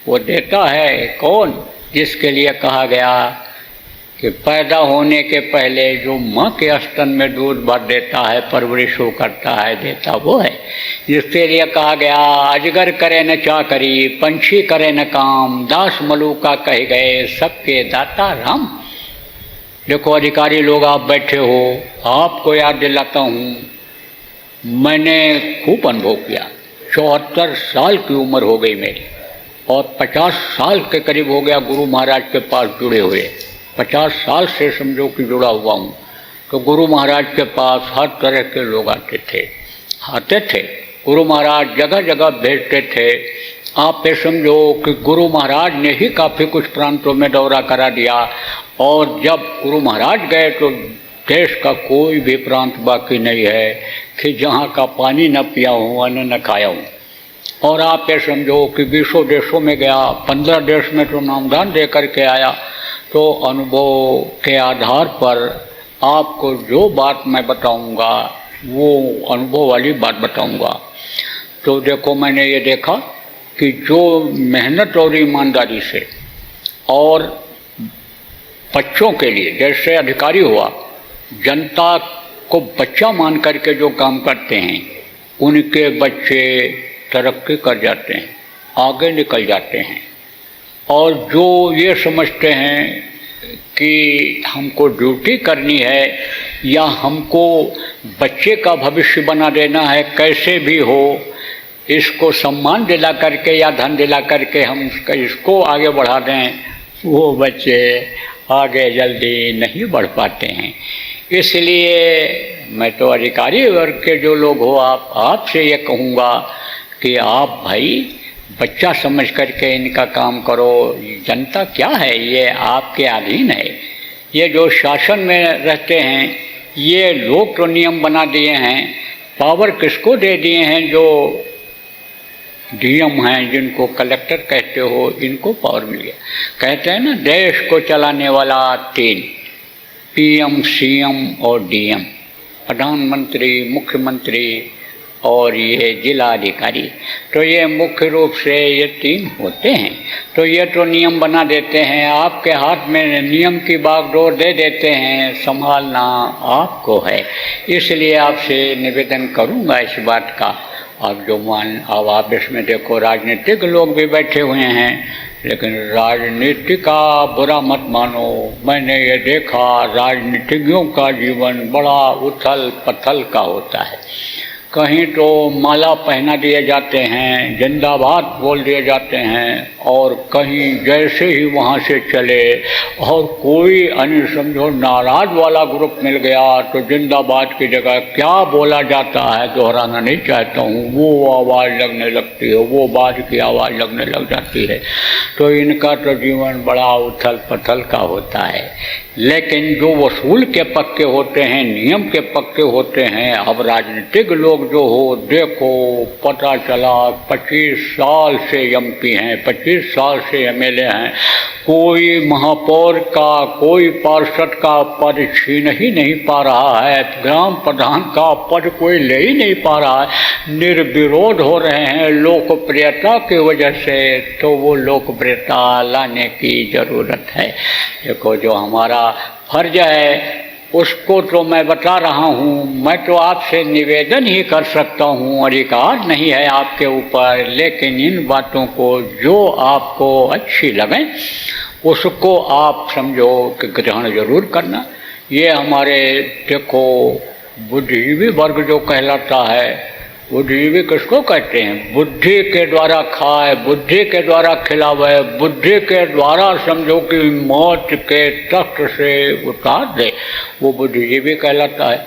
वो देता है कौन? जिसके लिए कहा गया कि पैदा होने के पहले जो माँ के स्तन में दूध भर देता है, परवरिश वो करता है, देता वो है। जिसके लिए कहा गया अजगर करे न चाकरी, पंछी करे न काम, दास मलूका कहे गए, सबके दाता राम। देखो अधिकारी लोग आप बैठे हो, आपको याद दिलाता हूँ, मैंने खूब अनुभव किया। 74 साल की उम्र हो गई मेरी, और 50 साल के करीब हो गया गुरु महाराज के पास जुड़े हुए। 50 साल से समझो कि जुड़ा हुआ हूँ। तो गुरु महाराज के पास हर तरह के लोग आते थे। गुरु महाराज जगह जगह भेजते थे। आप ये समझो कि गुरु महाराज ने ही काफ़ी कुछ प्रांतों में दौरा करा दिया। और जब गुरु महाराज गए तो देश का कोई भी प्रांत बाकी नहीं है कि जहाँ का पानी न पिया हूँ, अन्न न खाया हूँ। और आप ये समझो कि 20 देशों में गया, 15 देश में तो नामदान दे करके आया। तो अनुभव के आधार पर आपको जो बात मैं बताऊंगा वो अनुभव वाली बात बताऊंगा। तो देखो मैंने ये देखा कि जो मेहनत और ईमानदारी से और बच्चों के लिए, जैसे अधिकारी हुआ, जनता को बच्चा मान करके जो काम करते हैं, उनके बच्चे तरक्की कर जाते हैं, आगे निकल जाते हैं। और जो ये समझते हैं कि हमको ड्यूटी करनी है या हमको बच्चे का भविष्य बना देना है, कैसे भी हो, इसको सम्मान दिला करके या धन दिला करके हम इसको आगे बढ़ा दें, वो बच्चे आगे जल्दी नहीं बढ़ पाते हैं। इसलिए मैं तो अधिकारी वर्ग के जो लोग हो, आपसे ये कहूँगा कि आप भाई बच्चा समझ करके इनका काम करो। जनता क्या है, ये आपके अधीन है। ये जो शासन में रहते हैं, ये लोग तो नियम बना दिए हैं, पावर किसको दे दिए हैं? जो डीएम हैं, जिनको कलेक्टर कहते हो, इनको पावर मिल गया। कहते हैं ना, देश को चलाने वाला 3, पीएम, सीएम और डीएम, प्रधानमंत्री, मुख्यमंत्री और ये जिला अधिकारी। तो ये मुख्य रूप से ये 3 होते हैं। तो ये तो नियम बना देते हैं, आपके हाथ में नियम की बागडोर दे देते हैं, संभालना आपको है। इसलिए आपसे निवेदन करूंगा इस बात का। अब जो अब आप इसमें देखो राजनीतिक लोग भी बैठे हुए हैं, लेकिन राजनीति का बुरा मत मानो। मैंने ये देखा राजनीतिज्ञों का जीवन बड़ा उथल पथल का होता है। कहीं तो माला पहना दिए जाते हैं, जिंदाबाद बोल दिए जाते हैं, और कहीं जैसे ही वहाँ से चले और कोई समझो नाराज वाला ग्रुप मिल गया तो जिंदाबाद की जगह क्या बोला जाता है दोहराना नहीं चाहता हूँ, वो आवाज़ लगने लगती है, वो बाज की आवाज़ लगने लग जाती है। तो इनका तो जीवन बड़ा उथल पथल का होता है। लेकिन जो वसूल के पक्के होते हैं, नियम के पक्के होते हैं, अब राजनीतिक लोग जो हो, देखो पता चला 25 साल से एमपी हैं, 25 साल से एमएलए हैं, कोई महापौर का कोई पार्षद का पद छीन ही नहीं पा रहा है, ग्राम प्रधान का पद कोई ले ही नहीं पा रहा है, निर्विरोध हो रहे हैं लोकप्रियता की वजह से। तो वो लोकप्रियता लाने की ज़रूरत है। देखो जो हमारा फर्ज है उसको तो मैं बता रहा हूँ, मैं तो आपसे निवेदन ही कर सकता हूँ, अधिकार नहीं है आपके ऊपर, लेकिन इन बातों को जो आपको अच्छी लगे उसको आप समझो कि ग्रहण जरूर करना। ये हमारे देखो बुद्धिजीवी वर्ग जो कहलाता है, बुद्धिजीवी किसको कहते हैं? बुद्धि के द्वारा खाए, बुद्धि के द्वारा खिलावे, बुद्धि के द्वारा समझो कि मौत के तख्त से उतार दे, वो बुद्धिजीवी कहलाता है।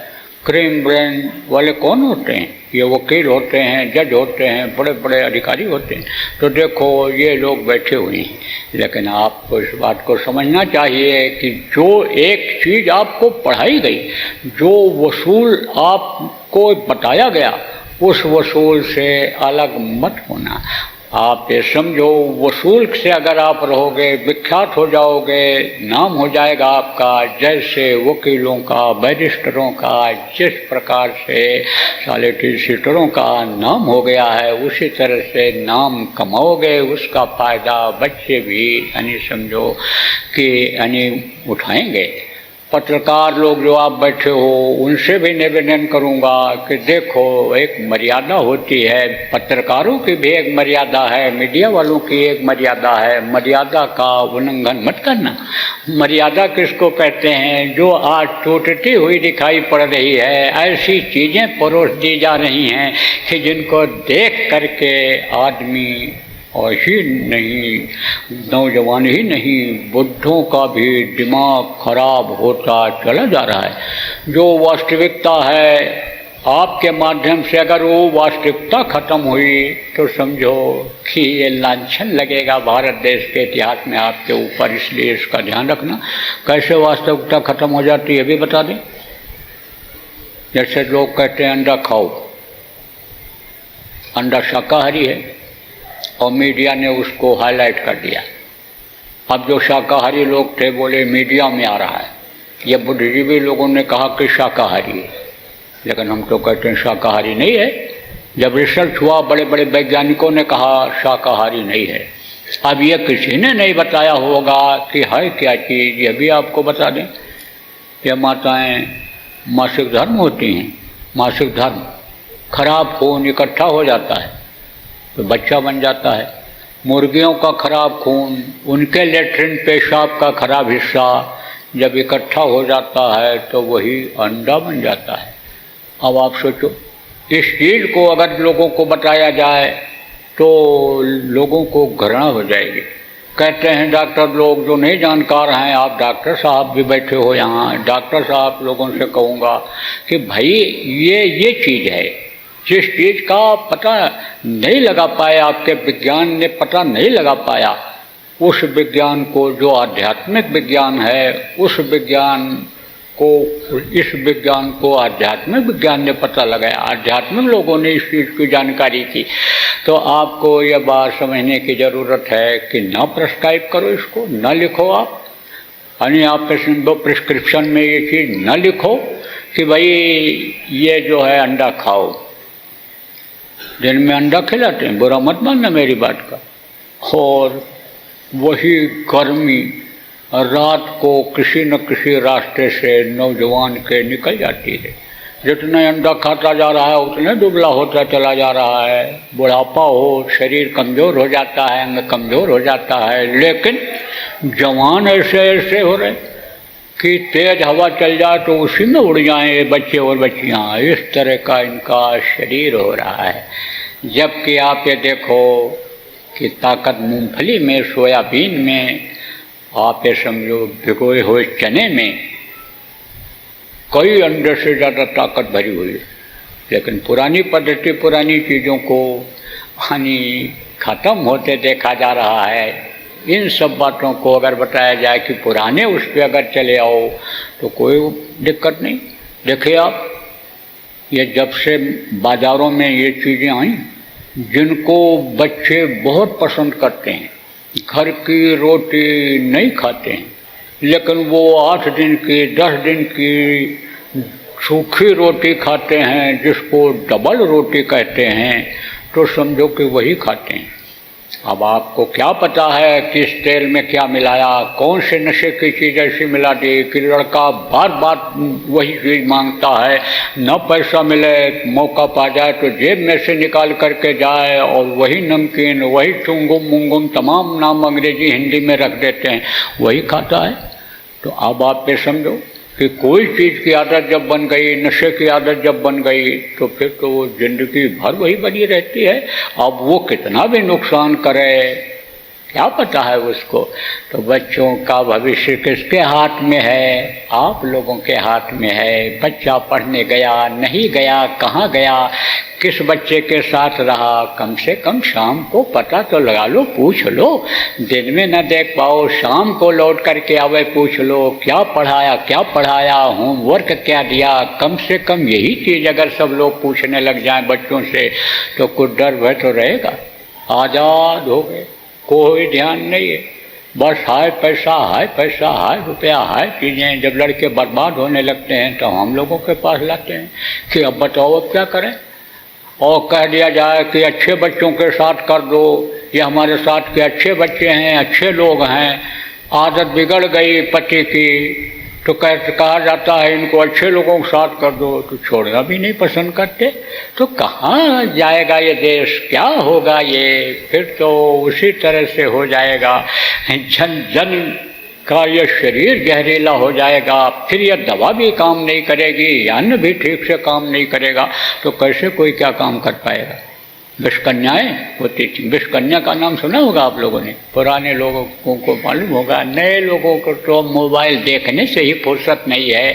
क्रीम ब्रेन वाले कौन होते हैं? ये वकील होते हैं, जज होते हैं, बड़े बड़े अधिकारी होते हैं। तो देखो ये लोग बैठे हुए हैं, लेकिन आपको इस बात को समझना चाहिए कि जो एक चीज़ आपको पढ़ाई गई, जो वसूल आपको बताया गया, उस वसूल से अलग मत होना। आप ये समझो वसूल से अगर आप रहोगे विख्यात हो जाओगे, नाम हो जाएगा आपका, जैसे वकीलों का, बैरिस्टरों का जिस प्रकार से सॉलिसिटरों का नाम हो गया है, उसी तरह से नाम कमाओगे, उसका फ़ायदा बच्चे भी यानी समझो कि यानी उठाएंगे। पत्रकार लोग जो आप बैठे हो उनसे भी निवेदन करूंगा कि देखो एक मर्यादा होती है, पत्रकारों की भी एक मर्यादा है, मीडिया वालों की एक मर्यादा है, मर्यादा का उल्लंघन मत करना। मर्यादा किसको कहते हैं? जो आज टूटती हुई दिखाई पड़ रही है, ऐसी चीज़ें परोस दी जा रही हैं कि जिनको देख करके आदमी और ही नहीं, नौजवान ही नहीं, बुद्धों का भी दिमाग खराब होता चला जा रहा है। जो वास्तविकता है आपके माध्यम से अगर वो वास्तविकता खत्म हुई तो समझो कि ये लांछन लगेगा भारत देश के इतिहास में आपके ऊपर। इसलिए इसका ध्यान रखना। कैसे वास्तविकता खत्म हो जाती है भी बता दें। जैसे लोग कहते हैं अंडा खाओ, अंडा शाकाहारी है और मीडिया ने उसको हाईलाइट कर दिया। अब जो शाकाहारी लोग थे बोले मीडिया में आ रहा है, ये बुद्धिजीवी लोगों ने कहा कि शाकाहारी है, लेकिन हम तो कहते हैं शाकाहारी नहीं है। जब रिसर्च हुआ बड़े बड़े वैज्ञानिकों ने कहा शाकाहारी नहीं है। अब ये किसी ने नहीं बताया होगा कि है क्या चीज़, ये भी आपको बता दें। ये माताएं मासिक धर्म होती हैं, मासिक धर्म खराब खून इकट्ठा हो जाता है तो बच्चा बन जाता है। मुर्गियों का खराब खून, उनके लेट्रिन पेशाब का खराब हिस्सा जब इकट्ठा हो जाता है तो वही अंडा बन जाता है। अब आप सोचो, इस चीज़ को अगर लोगों को बताया जाए तो लोगों को घृणा हो जाएगी। कहते हैं डॉक्टर लोग जो नहीं जानकार हैं, आप डॉक्टर साहब भी बैठे हो यहाँ, डॉक्टर साहब लोगों से कहूँगा कि भाई ये चीज़ है, जिस चीज़ का पता नहीं लगा पाया, आपके विज्ञान ने पता नहीं लगा पाया, उस विज्ञान को, जो आध्यात्मिक विज्ञान है, उस विज्ञान को, इस विज्ञान को आध्यात्मिक विज्ञान ने पता लगाया, आध्यात्मिक लोगों ने इस चीज़ की जानकारी की। तो आपको यह बात समझने की ज़रूरत है कि ना प्रिस्क्राइब करो इसको, ना लिखो आप, यानी आप प्रिस्क्रिप्शन में ये चीज़ ना लिखो कि भाई ये जो है अंडा खाओ। दिन में अंडा खिलाते हैं, बुरा मत मानना मेरी बात का। और वही गर्मी रात को किसी न किसी रास्ते से नौजवान के निकल जाती है। जितने अंडा खाता जा रहा है उतने दुबला होता चला जा रहा है। बुढ़ापा हो, शरीर कमज़ोर हो जाता है, अंग कमज़ोर हो जाता है। लेकिन जवान ऐसे ऐसे हो रहे कि तेज हवा चल जाए तो उसी में उड़ जाएं ये बच्चे और बच्चियाँ। इस तरह का इनका शरीर हो रहा है। जबकि आप ये देखो कि ताकत मूंगफली में, सोयाबीन में, आप ये समझो भिगोए हुए चने में कई अंडे से ज़्यादा ताकत भरी हुई है। लेकिन पुरानी पद्धति, पुरानी चीज़ों को हानि खत्म होते देखा जा रहा है। इन सब बातों को अगर बताया जाए कि पुराने उस पर अगर चले आओ तो कोई दिक्कत नहीं। देखिए आप, ये जब से बाज़ारों में ये चीज़ें आई जिनको बच्चे बहुत पसंद करते हैं, घर की रोटी नहीं खाते हैं, लेकिन वो 8 दिन की, 10 दिन की सूखी रोटी खाते हैं जिसको डबल रोटी कहते हैं, तो समझो कि वही खाते हैं। अब आपको क्या पता है कि इस तेल में क्या मिलाया, कौन से नशे की चीज़ ऐसी मिला दी कि लड़का बार बार वही चीज़ मांगता है। न पैसा मिले, मौका पा जाए तो जेब में से निकाल करके जाए और वही नमकीन, वही चुंगुम मुंगुम, तमाम नाम अंग्रेजी हिंदी में रख देते हैं, वही खाता है। तो अब आप ये समझो कि कोई चीज़ की आदत जब बन गई, नशे की आदत जब बन गई, तो फिर तो वो ज़िंदगी भर वही बनी रहती है। अब वो कितना भी नुकसान करे क्या पता है उसको। तो बच्चों का भविष्य किसके हाथ में है? आप लोगों के हाथ में है। बच्चा पढ़ने गया, नहीं गया, कहाँ गया, किस बच्चे के साथ रहा, कम से कम शाम को पता तो लगा लो, पूछ लो। दिन में न देख पाओ, शाम को लौट करके आवे, पूछ लो क्या पढ़ाया, होमवर्क क्या दिया। कम से कम यही चीज़ अगर सब लोग पूछने लग जाएं बच्चों से तो कुछ डर भय तो रहेगा। आज़ाद हो गए, कोई ध्यान नहीं है, बस हाय पैसा, हाय रुपया, हाय चीज़ें। जब लड़के बर्बाद होने लगते हैं तो हम लोगों के पास लाते हैं कि अब बताओ अब क्या करें। और कह दिया जाए कि अच्छे बच्चों के साथ कर दो, ये हमारे साथ के अच्छे बच्चे हैं, अच्छे लोग हैं। आदत बिगड़ गई पति की तो कहा जाता है इनको अच्छे लोगों के साथ कर दो, तो छोड़ना भी नहीं पसंद करते। तो कहाँ जाएगा ये देश, क्या होगा ये? फिर तो उसी तरह से हो जाएगा, जन जन का ये शरीर जहरीला हो जाएगा। फिर ये दवा भी काम नहीं करेगी, अन्न भी ठीक से काम नहीं करेगा, तो कैसे कोई क्या काम कर पाएगा? विषकन्याएँ होती थी। विषकन्या का नाम सुना होगा आप लोगों ने, पुराने लोगों को मालूम होगा। नए लोगों को तो मोबाइल देखने से ही फुर्सत नहीं है,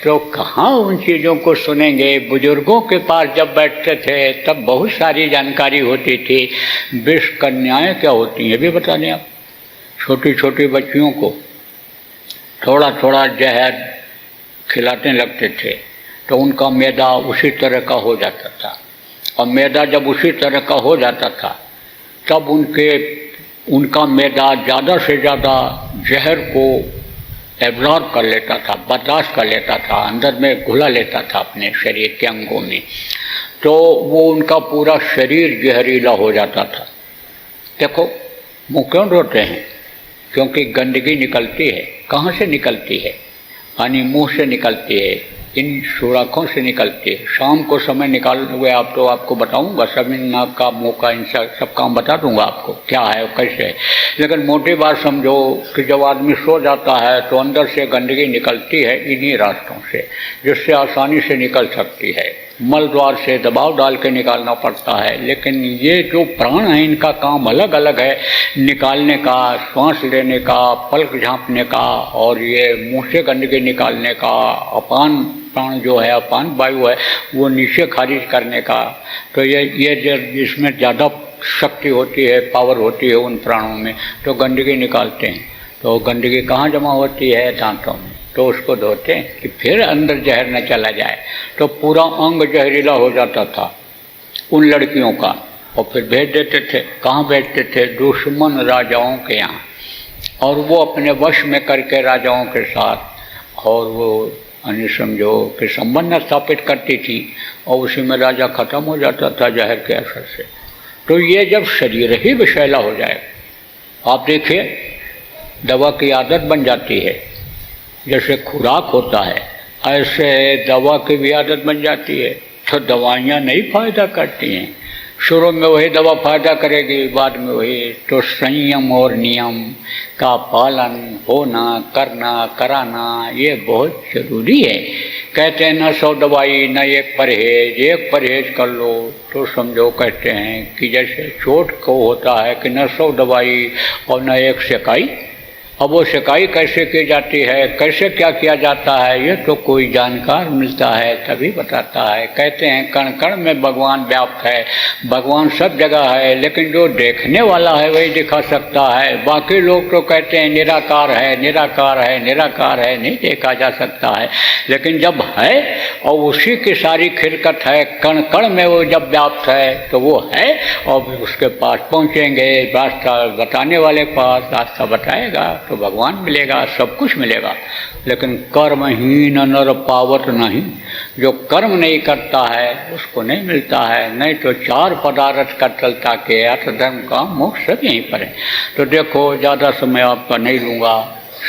तो कहाँ उन चीज़ों को सुनेंगे। बुजुर्गों के पास जब बैठते थे तब बहुत सारी जानकारी होती थी। विषकन्याएँ क्या होती हैं भी बता दें आप। छोटी छोटी बच्चियों को थोड़ा थोड़ा जहर खिलाने लगते थे तो उनका मैदा उसी तरह का हो जाता था। और मैदा जब उसी तरह का हो जाता था तब उनका मैदा ज़्यादा से ज़्यादा जहर को एब्जॉर्ब कर लेता था, बर्दाश्त कर लेता था, अंदर में घुला लेता था अपने शरीर के अंगों में। तो वो उनका पूरा शरीर जहरीला हो जाता था। देखो मुँह क्यों धोते हैं? क्योंकि गंदगी निकलती है। कहाँ से निकलती है? यानी मुँह से निकलती है, इन सुराखों से निकलती है। शाम को समय निकाल हुए आप तो आपको बताऊंगा, सब इन नाक का, मुँह का, इन सब काम बता दूंगा आपको क्या है और कैसे है। लेकिन मोटी बात समझो कि जब आदमी सो जाता है तो अंदर से गंदगी निकलती है इन्हीं रास्तों से, जिससे आसानी से निकल सकती है। मल द्वार से दबाव डाल के निकालना पड़ता है। लेकिन ये जो प्राण है इनका काम अलग अलग है, निकालने का, श्वास लेने का, पलक झाँपने का, और ये मुँह से गंदगी निकालने का, अपान प्राण जो है, अपान वायु है, वो नीचे खारिज करने का। तो ये इसमें ज़्यादा शक्ति होती है, पावर होती है उन प्राणों में, तो गंदगी निकालते हैं। तो गंदगी कहाँ जमा होती है? दांतों में। तो उसको धोते हैं कि फिर अंदर जहर न चला जाए। तो पूरा अंग जहरीला हो जाता था उन लड़कियों का, और फिर भेज देते थे। कहाँ भेजते थे? दुश्मन राजाओं के यहाँ, और वो अपने वश में करके राजाओं के साथ, और वो यानी समझो कि संबंध स्थापित करती थी, और उसी में राजा खत्म हो जाता था जहर के असर से। तो ये जब शरीर ही विषैला हो जाए, आप देखिए दवा की आदत बन जाती है। जैसे खुराक होता है, ऐसे दवा की भी आदत बन जाती है, तो दवाइयाँ नहीं फायदा करती हैं। शुरू में वही दवा फायदा करेगी, बाद में वही। तो संयम और नियम का पालन होना, करना, कराना ये बहुत जरूरी है। कहते हैं न 100 दवाई न एक परहेज, एक परहेज कर लो तो समझो, कहते हैं कि जैसे चोट को होता है कि न 100 दवाई और न एक सेकाई। अब वो सेकाई कैसे की जाती है, कैसे क्या किया जाता है, ये तो कोई जानकार मिलता है तभी बताता है। कहते हैं कण कण में भगवान व्याप्त है, भगवान सब जगह है, लेकिन जो देखने वाला है वही दिखा सकता है। बाकी लोग तो कहते हैं निराकार है, निराकार है, निराकार है, नहीं देखा जा सकता है। लेकिन जब है और उसी की सारी खिलकत है, कण कण में वो जब व्याप्त है तो वो है, और उसके पास पहुँचेंगे, रास्ता बताने वाले के पास रास्ता बताएगा तो भगवान मिलेगा, सब कुछ मिलेगा। लेकिन कर्महीन नर पावत नहीं, जो कर्म नहीं करता है उसको नहीं मिलता है। नहीं तो 4 पदार्थ का चलता के अर्थ धर्म का मोक्ष सब यहीं पर है। तो देखो, ज़्यादा समय आपका नहीं लूँगा,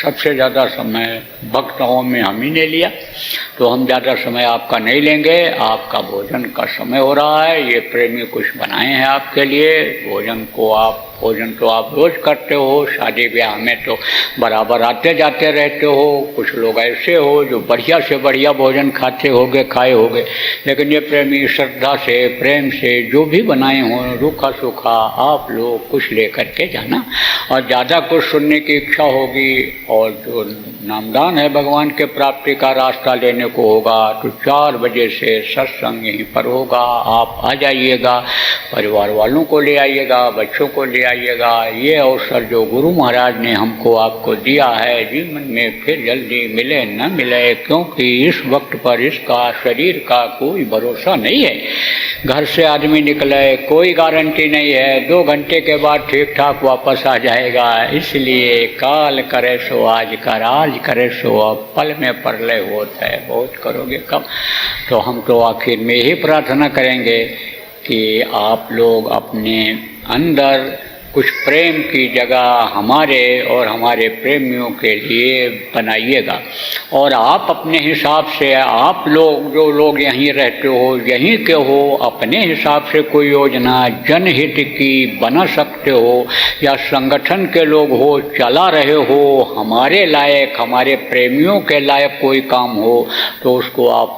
सबसे ज़्यादा समय भक्तों में हम ही ने लिया, तो हम ज़्यादा समय आपका नहीं लेंगे। आपका भोजन का समय हो रहा है, ये प्रेमी कुछ बनाए हैं आपके लिए। भोजन तो आप रोज़ करते हो, शादी ब्याह में तो बराबर आते जाते रहते हो। कुछ लोग ऐसे हो जो बढ़िया से बढ़िया भोजन खाए होगे, लेकिन ये प्रेमी श्रद्धा से, प्रेम से जो भी बनाए हों, रूखा सूखा आप लोग कुछ लेकर के जाना। और ज़्यादा कुछ सुनने की इच्छा होगी और जो नामदान है भगवान के प्राप्ति का रास्ता लेने को होगा, तो 4 बजे से सत्संग यहीं पर होगा। आप आ जाइएगा, परिवार वालों को ले आइएगा, बच्चों को ले आइएगा। ये अवसर जो गुरु महाराज ने हमको आपको दिया है, जीवन में फिर जल्दी मिले न मिले, क्योंकि इस वक्त पर इसका शरीर का कोई भरोसा नहीं है। घर से आदमी निकले, कोई गारंटी नहीं है, 2 घंटे के बाद ठीक ठाक वापस आ जाएगा। इसलिए काल करे सो आज कर, आज करे सो अब, पल में परलय होता है, बहुत करोगे कब। तो हम तो आखिर में ही प्रार्थना करेंगे कि आप लोग अपने अंदर कुछ प्रेम की जगह हमारे और हमारे प्रेमियों के लिए बनाइएगा। और आप अपने हिसाब से, आप लोग जो लोग यहीं रहते हो, यहीं के हो, अपने हिसाब से कोई योजना जनहित की बना सकते हो, या संगठन के लोग हो, चला रहे हो, हमारे लायक, हमारे प्रेमियों के लायक कोई काम हो, तो उसको आप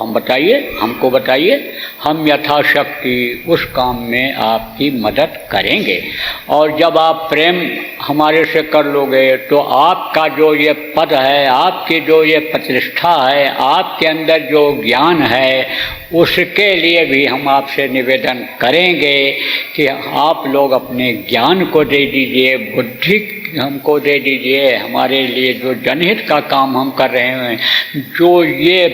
हमको बताइए। हम यथाशक्ति उस काम में आपकी मदद करेंगे। और जब आप प्रेम हमारे से कर लोगे तो आपका जो ये पद है, आपकी जो ये प्रतिष्ठा है, आपके अंदर जो ज्ञान है, उसके लिए भी हम आपसे निवेदन करेंगे कि आप लोग अपने ज्ञान को दे दीजिए, बुद्धि हमको दे दीजिए। हमारे लिए जो जनहित का काम हम कर रहे हैं, जो ये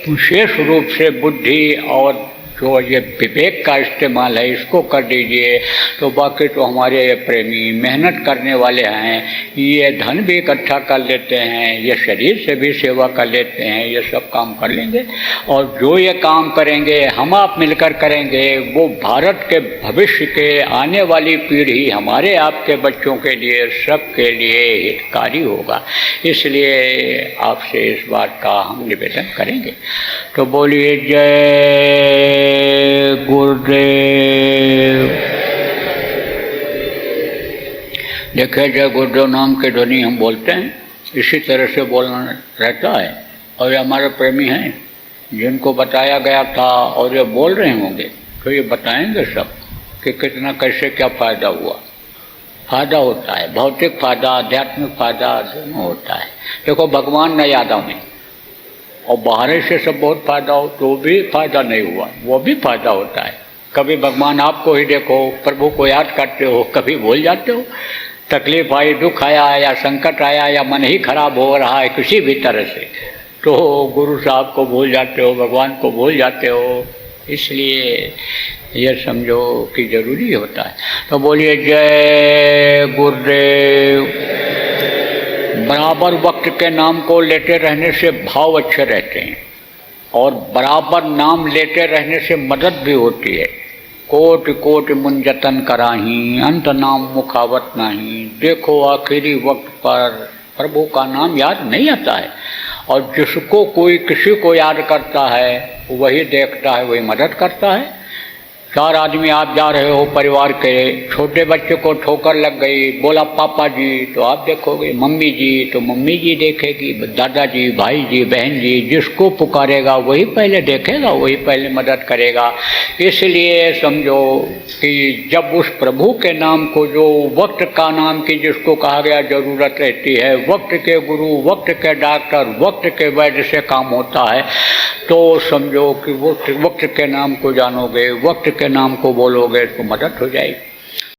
विशेष रूप से बुद्धि और जो ये विवेक का इस्तेमाल है, इसको कर दीजिए। तो बाकी तो हमारे प्रेमी मेहनत करने वाले हैं, ये धन भी इकट्ठा कर लेते हैं, ये शरीर से भी सेवा कर लेते हैं, ये सब काम कर लेंगे। और जो ये काम करेंगे, हम आप मिलकर करेंगे, वो भारत के भविष्य के आने वाली पीढ़ी, हमारे आपके बच्चों के लिए, सबके लिए हितकारी होगा। इसलिए आपसे इस बात का हम निवेदन करेंगे। तो बोलिए जय गुरुदेव। देखिए, जय गुरुदेव नाम के ध्वनि हम बोलते हैं, इसी तरह से बोलना रहता है। और ये हमारे प्रेमी हैं जिनको बताया गया था, और ये बोल रहे होंगे, तो ये बताएंगे सब कि कितना कैसे क्या फ़ायदा हुआ। फ़ायदा होता है, भौतिक फ़ायदा, आध्यात्मिक फ़ायदा दोनों होता है। देखो, भगवान न यादों में और बाहर से सब बहुत फ़ायदा हो तो भी फ़ायदा नहीं हुआ, वो भी फ़ायदा होता है। कभी भगवान आपको ही देखो, प्रभु को याद करते हो, कभी भूल जाते हो। तकलीफ आई, दुख आया, या संकट आया, या मन ही खराब हो रहा है किसी भी तरह से, तो गुरु साहब को भूल जाते हो, भगवान को भूल जाते हो। इसलिए ये समझो कि ज़रूरी होता है। तो बोलिए जय गुरुदेव। बराबर वक्त के नाम को लेते रहने से भाव अच्छे रहते हैं, और बराबर नाम लेते रहने से मदद भी होती है। कोटि कोटि मुंजतन कराही, अंत नाम मुखावत नहीं। देखो, आखिरी वक्त पर प्रभु का नाम याद नहीं आता है, और जिसको कोई किसी को याद करता है वही देखता है, वही मदद करता है। 4 आदमी आप जा रहे हो परिवार के, छोटे बच्चे को ठोकर लग गई, बोला पापा जी, तो आप देखोगे, मम्मी जी तो मम्मी जी देखेगी, दादाजी, भाई जी, बहन जी, जिसको पुकारेगा वही पहले देखेगा, वही पहले मदद करेगा। इसलिए समझो कि जब उस प्रभु के नाम को, जो वक्त का नाम की जिसको कहा गया ज़रूरत रहती है, वक्त के गुरु, वक्त के डॉक्टर, वक्त के वैद्य से काम होता है, तो समझो कि वो वक्त के नाम को जानोगे, वक्त के नाम को बोलोगे तो मदद हो जाएगी।